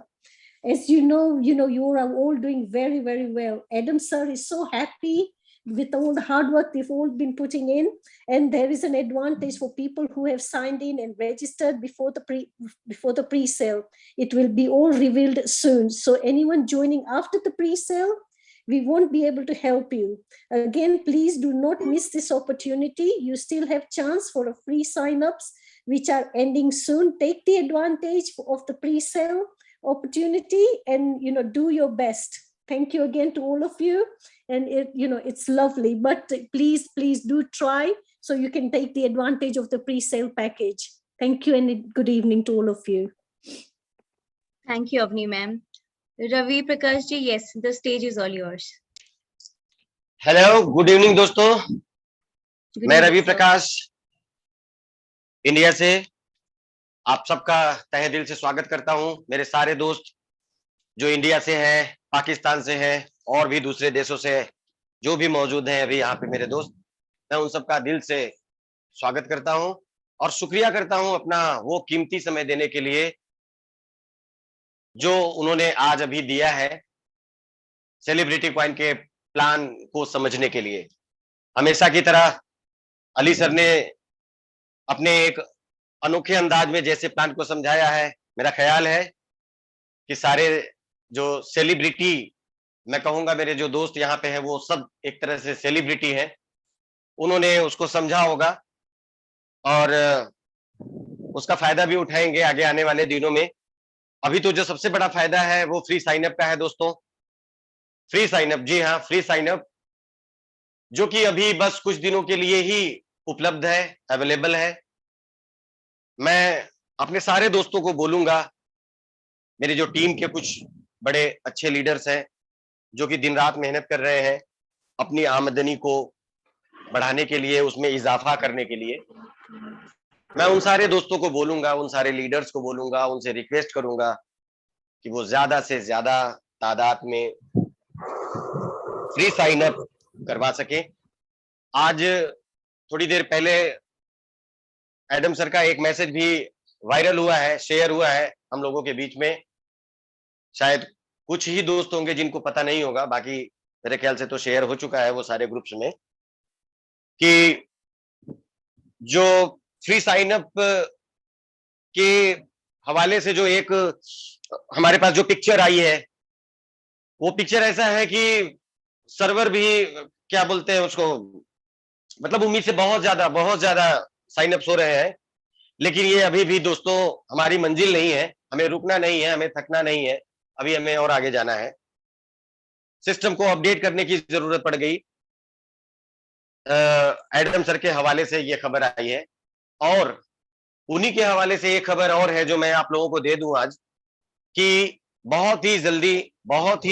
As you know, you are all doing very, very well. Adam sir is so happy with all the hard work they've all been putting in. And there is an advantage for people who have signed in and registered before the pre-sale. It will be all revealed soon. So anyone joining after the pre-sale, we won't be able to help you. Again, please do not miss this opportunity. You still have chance for a free signups, which are ending soon. Take the advantage of the pre-sale opportunity and do your best. Thank you again to all of you. And it's lovely, but please do try so you can take the advantage of the pre-sale package. Thank you and good evening to all of you. Thank you, Avni ma'am. Ravi Prakash ji, yes, the stage is all yours. Hello, good evening दोस्तों। Good मैं evening, Ravi sir. प्रकाश India से आप सबका तहे दिल से स्वागत करता हूं। मेरे सारे दोस्त जो इंडिया से हैं, पाकिस्तान से हैं और भी दूसरे देशों से जो भी मौजूद हैं अभी यहाँ पे मेरे दोस्त, मैं उन सबका दिल से स्वागत करता हूं और शुक्रिया करता हूं अपना वो कीमती समय देने के लिए जो उन्होंने आज अभी दिया है सेलिब्रिटी कॉइन के प्लान को समझने के लिए। हमेशा की तरह अली सर ने अपने एक अनोखे अंदाज में जैसे प्लान को समझाया है, मेरा ख्याल है कि सारे जो सेलिब्रिटी, मैं कहूंगा मेरे जो दोस्त यहाँ पे हैं वो सब एक तरह से सेलिब्रिटी हैं, उन्होंने उसको समझा होगा और उसका फायदा भी उठाएंगे आगे आने वाले दिनों में। अभी तो जो सबसे बड़ा फायदा है वो फ्री साइन अप का है दोस्तों। फ्री साइन अप, जी हाँ, फ्री साइन अप, जो कि अभी बस कुछ दिनों के लिए ही उपलब्ध है, अवेलेबल है। मैं अपने सारे दोस्तों को बोलूंगा, मेरी जो टीम के कुछ बड़े अच्छे लीडर्स हैं जो कि दिन रात मेहनत कर रहे हैं अपनी आमदनी को बढ़ाने के लिए, उसमें इजाफा करने के लिए, मैं उन सारे दोस्तों को बोलूंगा, उन सारे लीडर्स को बोलूंगा, उनसे रिक्वेस्ट करूंगा कि वो ज्यादा से ज्यादा तादाद में फ्री साइन अप करवा सके। आज थोड़ी देर पहले एडम सर का एक मैसेज भी वायरल हुआ है, शेयर हुआ है हम लोगों के बीच में। शायद कुछ ही दोस्त होंगे जिनको पता नहीं होगा, बाकी मेरे ख्याल से तो शेयर हो चुका है वो सारे ग्रुप्स में, कि जो फ्री साइन अप के हवाले से जो एक हमारे पास जो पिक्चर आई है, वो पिक्चर ऐसा है कि सर्वर भी क्या बोलते हैं उसको, मतलब उम्मीद से बहुत ज्यादा साइन अप्स हो रहे हैं, लेकिन ये अभी भी दोस्तों हमारी मंजिल नहीं है, हमें रुकना नहीं है, हमें थकना नहीं है, अभी हमें और आगे जाना है। सिस्टम को अपडेट करने की जरूरत पड़ गई। एडम सर के हवाले से ये खबर आई है, और उन्हीं के हवाले से एक खबर और है जो मैं आप लोगों को दे दूं आज, कि बहुत ही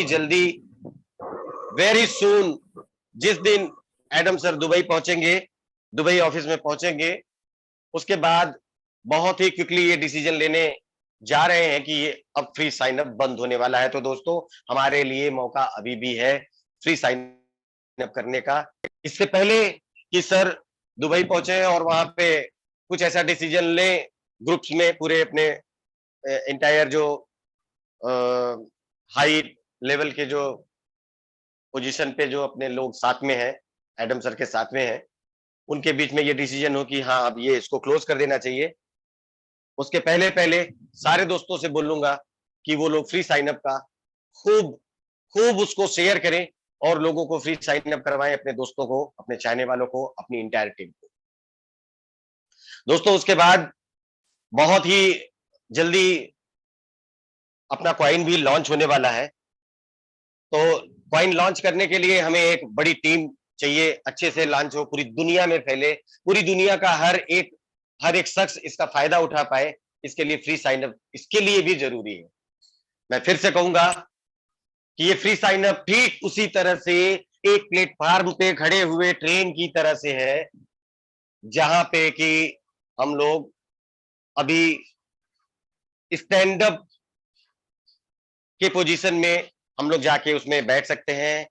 जल्दी वेरी सून, जिस दिन एडम सर दुबई पहुंचेंगे, दुबई ऑफिस में पहुंचेंगे, उसके बाद बहुत ही क्विकली ये डिसीजन लेने जा रहे हैं कि ये अब फ्री साइन अप बंद होने वाला है। तो दोस्तों हमारे लिए मौका अभी भी है फ्री साइन अप करने का, इससे पहले कि सर दुबई पहुंचे और वहां पे कुछ ऐसा डिसीजन ले ग्रुप्स में, पूरे अपने इंटायर जो हाई लेवल के जो पोजीशन पे जो अपने लोग साथ में हैं, एडम सर के साथ में हैं, उनके बीच में ये डिसीजन हो कि हाँ अब ये इसको क्लोज कर देना चाहिए। उसके पहले सारे दोस्तों से बोलूंगा कि वो लोग फ्री साइन अप का खूब उसको शेयर करें और लोगों को फ्री साइन अप करवाएं, अपने दोस्तों को, अपने चाहने वालों को, अपनी इंटायर टीम को। दोस्तों उसके बाद बहुत ही जल्दी अपना कॉइन भी लॉन्च होने वाला है। तो कॉइन लॉन्च करने के लिए हमें एक बड़ी टीम चाहिए, अच्छे से लॉन्च हो, पूरी दुनिया में फैले, पूरी दुनिया का हर एक शख्स इसका फायदा उठा पाए। इसके लिए फ्री साइन अप इसके लिए भी जरूरी है। मैं फिर से कहूंगा कि ये फ्री साइन अप ठीक उसी तरह से एक प्लेटफॉर्म पे खड़े हुए ट्रेन की तरह से है, जहां पे कि हम लोग अभी स्टैंड अप के पोजीशन में हम लोग जाके उसमें बैठ सकते हैं,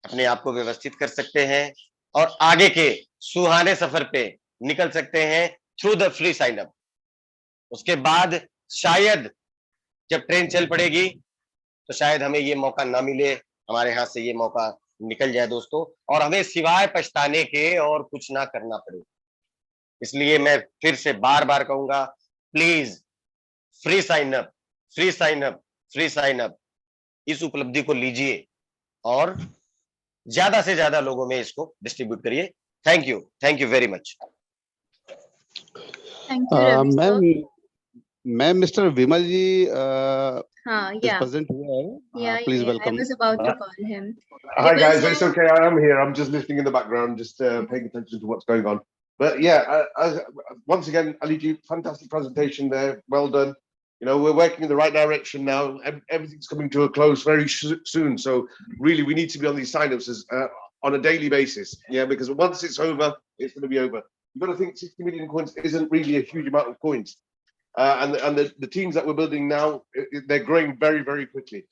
अपने आप को व्यवस्थित कर सकते हैं और आगे के सुहाने सफर पे निकल सकते हैं through the free sign up. उसके बाद शायद जब ट्रेन चल पड़ेगी तो शायद हमें ये मौका ना मिले, हमारे हाथ से ये मौका निकल जाए दोस्तों, और हमें सिवाय पछताने के और कुछ ना करना पड़े। इसलिए मैं फिर से बार कहूंगा, please free sign up, free sign up, free sign up, इस उपलब्धि को लीजिए और ज्यादा से ज्यादा लोगों में इसको डिस्ट्रीब्यूट करिए। Thank you very much. Thank you, Ravi sir. Ma'am mister Vimal ji Yeah. present here. Yeah, Please yeah, welcome. I was about to call him. Hi Vimal guys, sir. it's okay. I am here. I'm just listening in the background, just paying attention to what's going on. But yeah, once again, Aliji, fantastic presentation there. Well done. You know, we're working in the right direction now. Everything's coming to a close very soon. So really, we need to be on these signups on a daily basis. Yeah, because once it's over, it's going to be over. You've got to think 60 million coins isn't really a huge amount of coins. And the teams that we're building now, they're growing very, very quickly.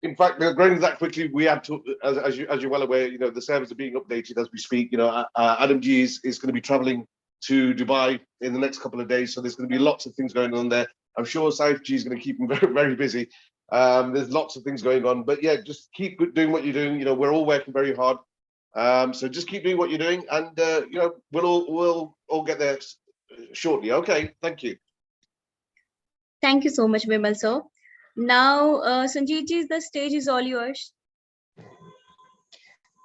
In fact, they're growing that quickly. We have to, as you're well aware, you know, the servers are being updated as we speak. You know, Adam G is going to be traveling to Dubai in the next couple of days, so there's going to be lots of things going on there. I'm sure Saif G is going to keep him very, very busy. There's lots of things going on, but yeah, just keep doing what you're doing. You know, we're all working very hard, so just keep doing what you're doing, and you know, we'll all get there shortly. Okay, thank you. Thank you so much, Vimal sir. Now, Sanjeev ji, the stage is all yours.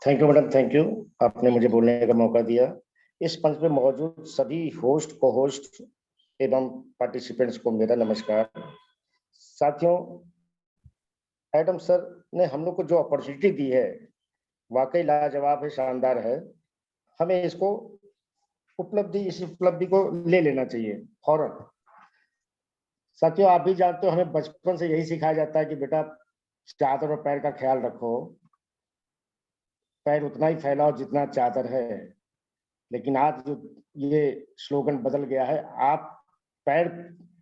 Thank you madam, thank you, आपने मुझे बोलने का मौका दिया। इस मंच पे मौजूद सभी होस्ट, को होस्ट एवं पार्टिसिपेंट्स को मेरा नमस्कार। साथियों, एडम सर ने हम लोग को जो अपॉर्चुनिटी दी है वाकई लाजवाब है, शानदार है। हमें इसको इस उपलब्धि को ले लेना चाहिए फौरन। साथियों, आप भी जानते हो, हमें बचपन से यही सिखाया जाता है कि बेटा चादर और पैर का ख्याल रखो, पैर उतना ही फैलाओ जितना चादर है। लेकिन आज जो ये स्लोगन बदल गया है, आप पैर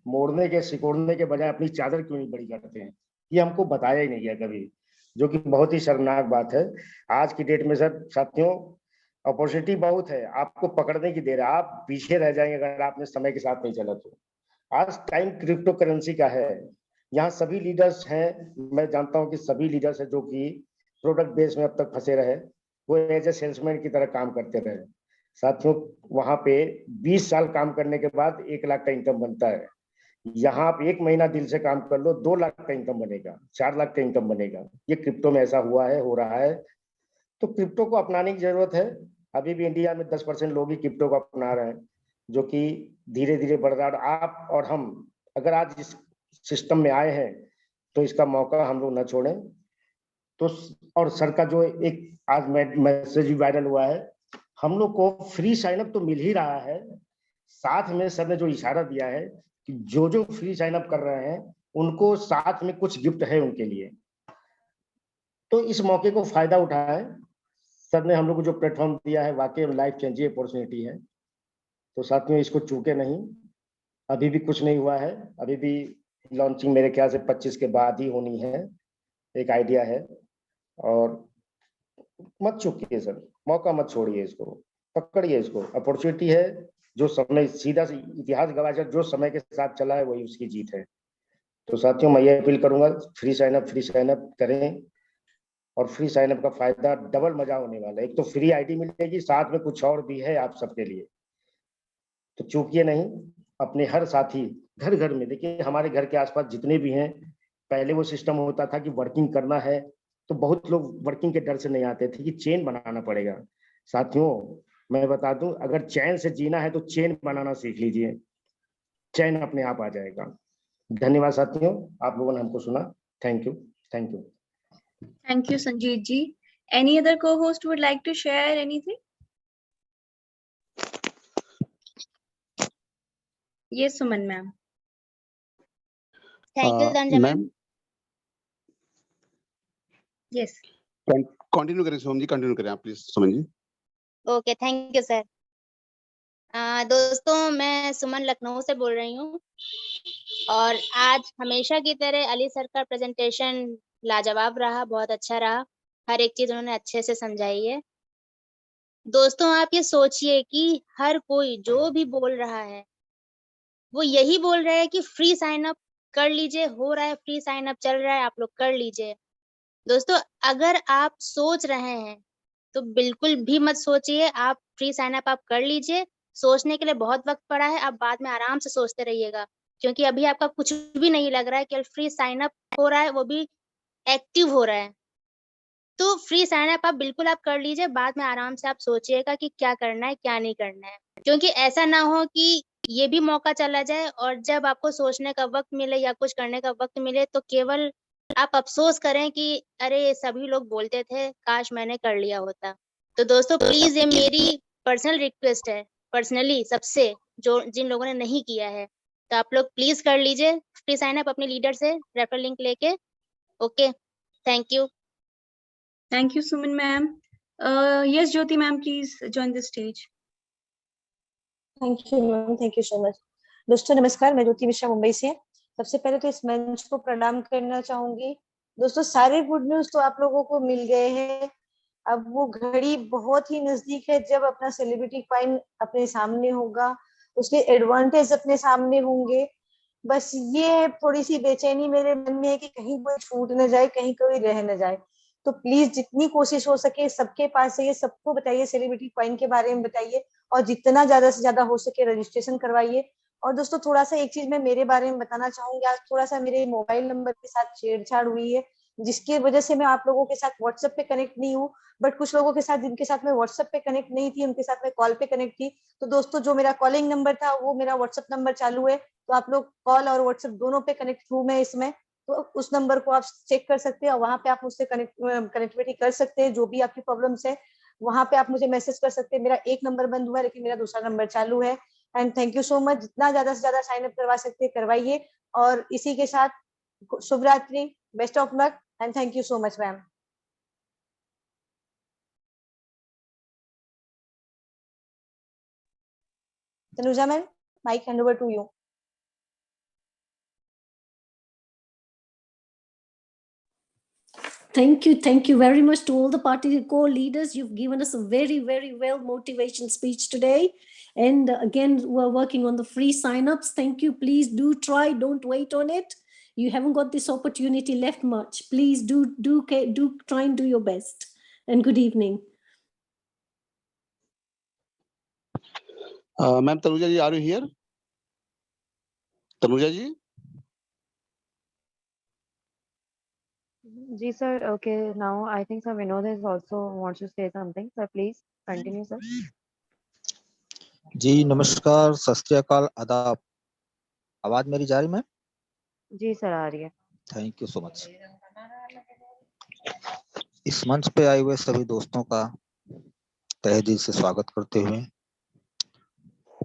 मोड़ने के, सिकोड़ने के बजाय अपनी चादर क्यों नहीं बड़ी करते हैं, ये हमको बताया ही नहीं गया कभी, जो कि बहुत ही शर्मनाक बात है आज की डेट में। सर साथियों, अपॉर्चुनिटी बहुत है, आपको पकड़ने की देर है, आप पीछे रह जाएंगे अगर आपने समय के साथ नहीं चला तो। आज टाइम क्रिप्टो करेंसी का है, यहाँ सभी लीडर्स हैं, मैं जानता हूँ कि सभी लीडर्स हैं जो कि प्रोडक्ट बेस में अब तक फंसे रहे, वो एज ए सेल्समैन की तरह काम करते रहे। साथियों, वहाँ पे 20 साल काम करने के बाद 1 लाख का इनकम बनता है। यहाँ आप 1 महीना दिल से काम कर लो, 2 लाख का इनकम बनेगा, 4 लाख का इनकम बनेगा। ये क्रिप्टो में ऐसा हुआ है, हो रहा है। तो क्रिप्टो को अपनाने की जरूरत है। अभी भी इंडिया में 10% लोग ही क्रिप्टो को अपना रहे हैं, जो कि धीरे धीरे बढ़ रहा है। आप और हम अगर आज इस सिस्टम में आए हैं तो इसका मौका हम लोग न छोड़ें। तो और सर का जो एक आज मैसेज भी वायरल हुआ है, हम लोग को फ्री साइन अप तो मिल ही रहा है, साथ में सर ने जो इशारा दिया है कि जो जो फ्री साइन अप कर रहे हैं उनको साथ में कुछ गिफ्ट है उनके लिए। तो इस मौके को फायदा उठाएं। सर ने हम लोग को जो प्लेटफॉर्म दिया है वाकई लाइफ चेंजिंग अपॉर्चुनिटी है। तो साथियों इसको चूके नहीं, अभी भी कुछ नहीं हुआ है, अभी भी लॉन्चिंग मेरे ख्याल से 25 के बाद ही होनी है, एक आइडिया है। और मत चूकिए सर, मौका मत छोड़िए, इसको पकड़िए, इसको अपॉर्चुनिटी है। जो समय सीधा से इतिहास गवाह, जो समय के साथ चला है वही उसकी जीत है। तो साथियों मैं ये अपील करूंगा, फ्री साइन अप करें, और फ्री साइन अप का फायदा डबल मजा होने वाला है। एक तो फ्री आईडी मिलेगी, साथ में कुछ और भी है आप सबके लिए। तो चूकिए नहीं, अपने हर साथी घर घर में, देखिए हमारे घर के आसपास जितने भी हैं, पहले वो सिस्टम होता था कि वर्किंग करना है तो बहुत लोग वर्किंग के डर से नहीं आते थे कि चेन बनाना पड़ेगा। साथियों मैं बता दूं, अगर चैन से जीना है तो चेन बनाना सीख लीजिए, चैन अपने आप आ जाएगा। धन्यवाद साथियों, आप लोगों ने हमको सुना। Thank you, thank you. Thank you, Sanjeet ji. Any other co-host would like to share anything? Yes, Suman ma'am. Thank you, Danja ma'am. Yes. Continue करें सोम जी, कंटिन्यू करें आप please Suman ji. Okay, thank you sir. दोस्तों मैं सुमन लखनऊ से बोल रही हूँ, और आज हमेशा की तरह अली सर का प्रेजेंटेशन लाजवाब रहा, बहुत अच्छा रहा, हर एक चीज उन्होंने अच्छे से समझाई है। दोस्तों आप ये सोचिए कि हर कोई जो भी बोल रहा है वो यही बोल रहा है कि फ्री साइन अप कर लीजिए, हो रहा है फ्री साइन अप चल रहा है, आप लोग कर लीजिए। दोस्तों अगर आप सोच रहे हैं तो बिल्कुल भी मत सोचिए, आप फ्री साइन अप आप कर लीजिए। सोचने के लिए बहुत वक्त पड़ा है, आप बाद में आराम से सोचते रहिएगा, क्योंकि अभी आपका कुछ भी नहीं लग रहा है, केवल फ्री साइन अप हो रहा है, वो भी एक्टिव हो रहा है। तो फ्री साइन अप आप बिल्कुल आप कर लीजिए, बाद में आराम से आप सोचिएगा कि क्या करना है क्या नहीं करना है, क्योंकि ऐसा ना हो कि ये भी मौका चला जाए और जब आपको सोचने का वक्त मिले या कुछ करने का वक्त मिले तो केवल आप अफसोस करें कि अरे सभी लोग बोलते थे, काश मैंने कर लिया होता। तो दोस्तों प्लीज ये मेरी पर्सनल रिक्वेस्ट है, पर्सनली सबसे, जो जिन लोगों ने नहीं किया है, तो आप लोग प्लीज कर लीजिए फ्री साइन अप अपने लीडर से रेफरल लिंक लेके। Okay, thank you. Thank you, Suman ma'am. Yes, Jyoti ma'am, please join the stage. Thank you ma'am, thank you so much. दोस्तों नमस्कार, मैं ज्योति मिश्रा मुंबई से। सबसे पहले तो इस मंच को प्रणाम करना चाहूंगी। दोस्तों सारे गुड न्यूज तो आप लोगों को मिल गए हैं, अब वो घड़ी बहुत ही नजदीक है जब अपना सेलिब्रिटी क्वाइन अपने सामने होगा, उसके एडवांटेज अपने सामने होंगे। बस ये थोड़ी सी बेचैनी मेरे मन में है कि कहीं कोई छूट न जाए, कहीं कोई रह न जाए। तो प्लीज जितनी कोशिश हो सके सबके पास है, ये सबको बताइए, सेलिब्रिटी क्वाइन के बारे में बताइए, और जितना ज्यादा से ज्यादा हो सके रजिस्ट्रेशन करवाइए। और दोस्तों थोड़ा सा एक चीज मैं मेरे बारे में बताना चाहूंगी, आज थोड़ा सा मेरे मोबाइल नंबर के साथ छेड़छाड़ हुई है, जिसकी वजह से मैं आप लोगों के साथ व्हाट्सएप पे कनेक्ट नहीं हूँ, बट कुछ लोगों के साथ जिनके साथ मैं व्हाट्सएप पे कनेक्ट नहीं थी उनके साथ मैं कॉल पे कनेक्ट थी। तो दोस्तों जो मेरा कॉलिंग नंबर था वो मेरा व्हाट्सएप नंबर चालू है, तो आप लोग कॉल और व्हाट्सएप दोनों पे कनेक्ट हूँ मैं इसमें, तो उस नंबर को आप चेक कर सकते हैं और वहां पे आप मुझसे कनेक्टिविटी कर सकते हैं, जो भी आपकी प्रॉब्लम्स है वहां पे आप मुझे मैसेज कर सकते हैं। मेरा एक नंबर बंद हुआ है लेकिन मेरा दूसरा नंबर चालू है। And thank you so much, जितना ज्यादा से ज्यादा साइन अप करवा सकते हैं करवाइए। और इसी के साथ शुभ रात्रि, best of luck, and thank you so much ma'am. Tanuja ma'am, mic hand over to you. Thank you very much to all the party co-leaders. You've given us a very, very well motivation speech today. And again, we're working on the free signups. Thank you. Please do try. Don't wait on it. You haven't got this opportunity left much. Please do try and do your best. And good evening. Ma'am Tanuja ji, are you here? Tanuja ji? जी sir, okay now I think sir Vinod is also wants to say something, sir please continue sir. जी नमस्कार, सत श्री अकाल, आदाब। आवाज मेरी जा रही है? जी सर आ रही है। Thank you so much. इस मंच पे आए हुए सभी दोस्तों का तहे दिल से स्वागत करते हुए,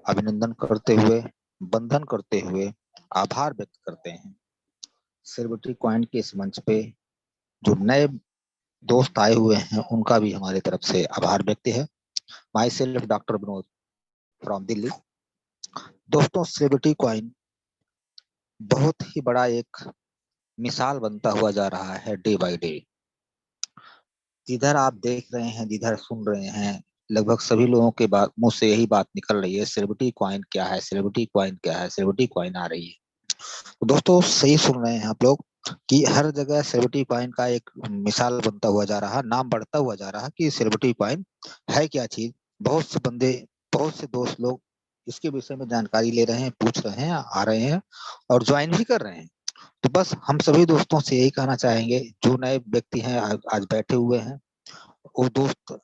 अभिनंदन करते हुए, बंधन करते हुए, आभार व्यक्त करते हैं। सेलिब्रिटी कॉइन के इस मंच पे जो नए दोस्त आए हुए हैं उनका भी हमारी तरफ से आभार व्यक्त है। My self doctor Vinod from Delhi. दोस्तों, सेलिब्रिटी कॉइन बहुत ही बड़ा एक मिसाल बनता हुआ जा रहा है डे बाय डे। जिधर आप देख रहे हैं, जिधर सुन रहे हैं, लगभग सभी लोगों के मुंह से यही बात निकल रही है, सेलिब्रिटी कॉइन क्या है, सेलिब्रिटी कॉइन क्या है, सेलिब्रिटी कॉइन आ रही है। तो दोस्तों सही सुन रहे हैं आप लोग कि हर जगह सेलिब्रिटी कॉइन का एक मिसाल बनता हुआ जा रहा, नाम बढ़ता हुआ जा रहा कि सेलिब्रिटी कॉइन है क्या चीज। बहुत से बंदे, बहुत से दोस्त लोग इसके विषय में जानकारी ले रहे हैं, पूछ रहे हैं, आ रहे हैं और ज्वाइन भी कर रहे हैं। तो बस हम सभी दोस्तों से यही कहना चाहेंगे, जो नए व्यक्ति हैं आज बैठे हुए हैं, वो दोस्त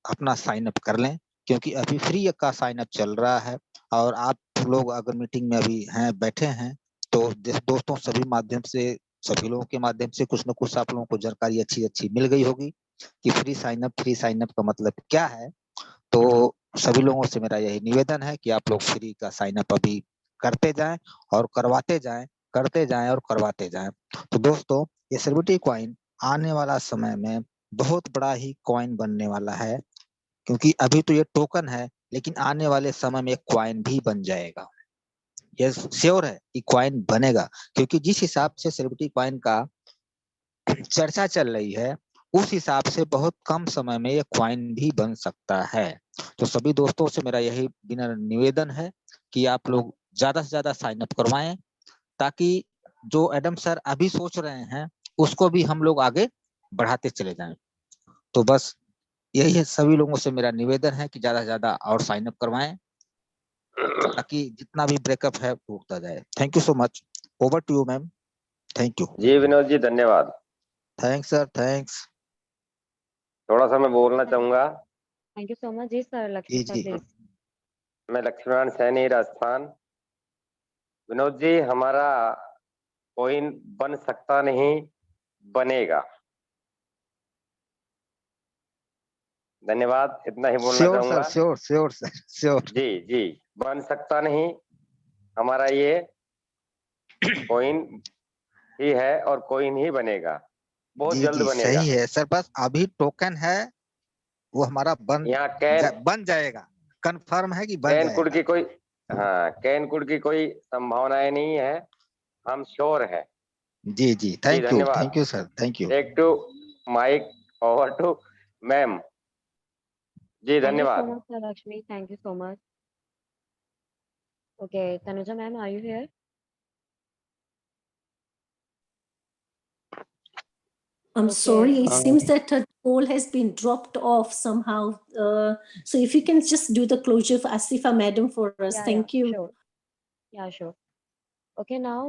अपना साइन अप कर लें, क्योंकि अभी फ्री का साइन अप चल रहा है। और आप लोग अगर मीटिंग में अभी हैं, बैठे हैं, तो दोस्तों सभी माध्यम से, सभी लोगों के माध्यम से कुछ न कुछ आप लोगों को जानकारी अच्छी मिल गई होगी कि फ्री साइन अप का मतलब क्या है। तो सभी लोगों से मेरा यही निवेदन है कि आप लोग फ्री का साइन अप अभी करते जाएं और करवाते जाएं, करते जाएं और करवाते जाएं। तो दोस्तों, ये सेलिब्रिटी कॉइन आने वाला समय में बहुत बड़ा ही कॉइन बनने वाला है, क्योंकि अभी तो ये टोकन है, लेकिन आने वाले समय में कॉइन भी बन जाएगा। ये श्योर है कि कॉइन बनेगा, क्योंकि जिस हिसाब से सेलिब्रिटी कॉइन का चर्चा चल रही है, उस हिसाब से बहुत कम समय में ये कॉइन भी बन सकता है। तो सभी दोस्तों से मेरा यही विनम्र निवेदन है कि आप लोग ज्यादा से ज्यादा साइन अप करवाएं, ताकि जो एडम सर अभी सोच रहे हैं उसको भी हम लोग आगे बढ़ाते चले जाएं। तो बस यही है, सभी लोगों से मेरा निवेदन है कि ज्यादा से ज्यादा और साइन अप करवाएं, ताकि जितना भी ब्रेकअप है वो उठता जाए। Thank you so much. Over to you ma'am. Thank you. जी विनोद जी धन्यवाद। Thanks sir, thanks. थोड़ा सा मैं बोलना चाहूंगा। Thank you so much. जी सर, लक्ष्मी सर प्लीज। मैं लक्ष्मीनारायण सैनी, राजस्थान। विनोद जी, हमारा कॉइन बन सकता नहीं, बनेगा। धन्यवाद, इतना ही बोलना चाहूंगा। Sure sir. जी जी, बन सकता नहीं, हमारा ये कॉइन ही है और कॉइन ही बनेगा, बहुत जल्द बनेगा। सही है सर, बस अभी टोकन है, वो हमारा बन जाएगा। कंफर्म है कि बन कैन जाएगा। कुड की कोई, हाँ, कैन कुड की कोई संभावनाएं नहीं है, हम श्योर है। जी जी, thank you sir, thank you. Take to mike over to ma'am. जी धन्यवाद। Thank you so much, Lakshmi. Thank you so much. Okay, Tanuja ma'am, are you here? I'm sorry, it seems that her call has been dropped off somehow. So if you can just do the closure for Asifa madam for us. Thank you. Sure. Yeah, sure. Okay, now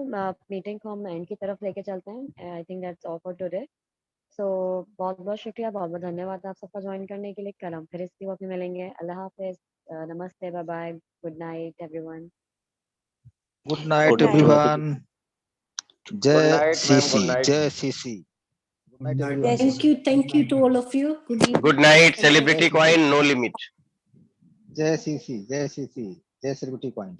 meeting को हम end की तरफ लेके चलते हैं. I think that's all for today. So बहुत बहुत शुक्रिया, बहुत बहुत धन्यवाद आप सबका ज्वाइन करने के लिए। कल हम फिर इसी वक्त मिलेंगे। अल्लाह हाफिज, नमस्ते, bye bye, good night everyone. Good night everyone. जय सीसी, जय CC. Thank you to all of you. Good evening. Good night. Celebrity coin no limit. जय सीसी, जय सीसी, जय सेलिब्रिटी कॉइन।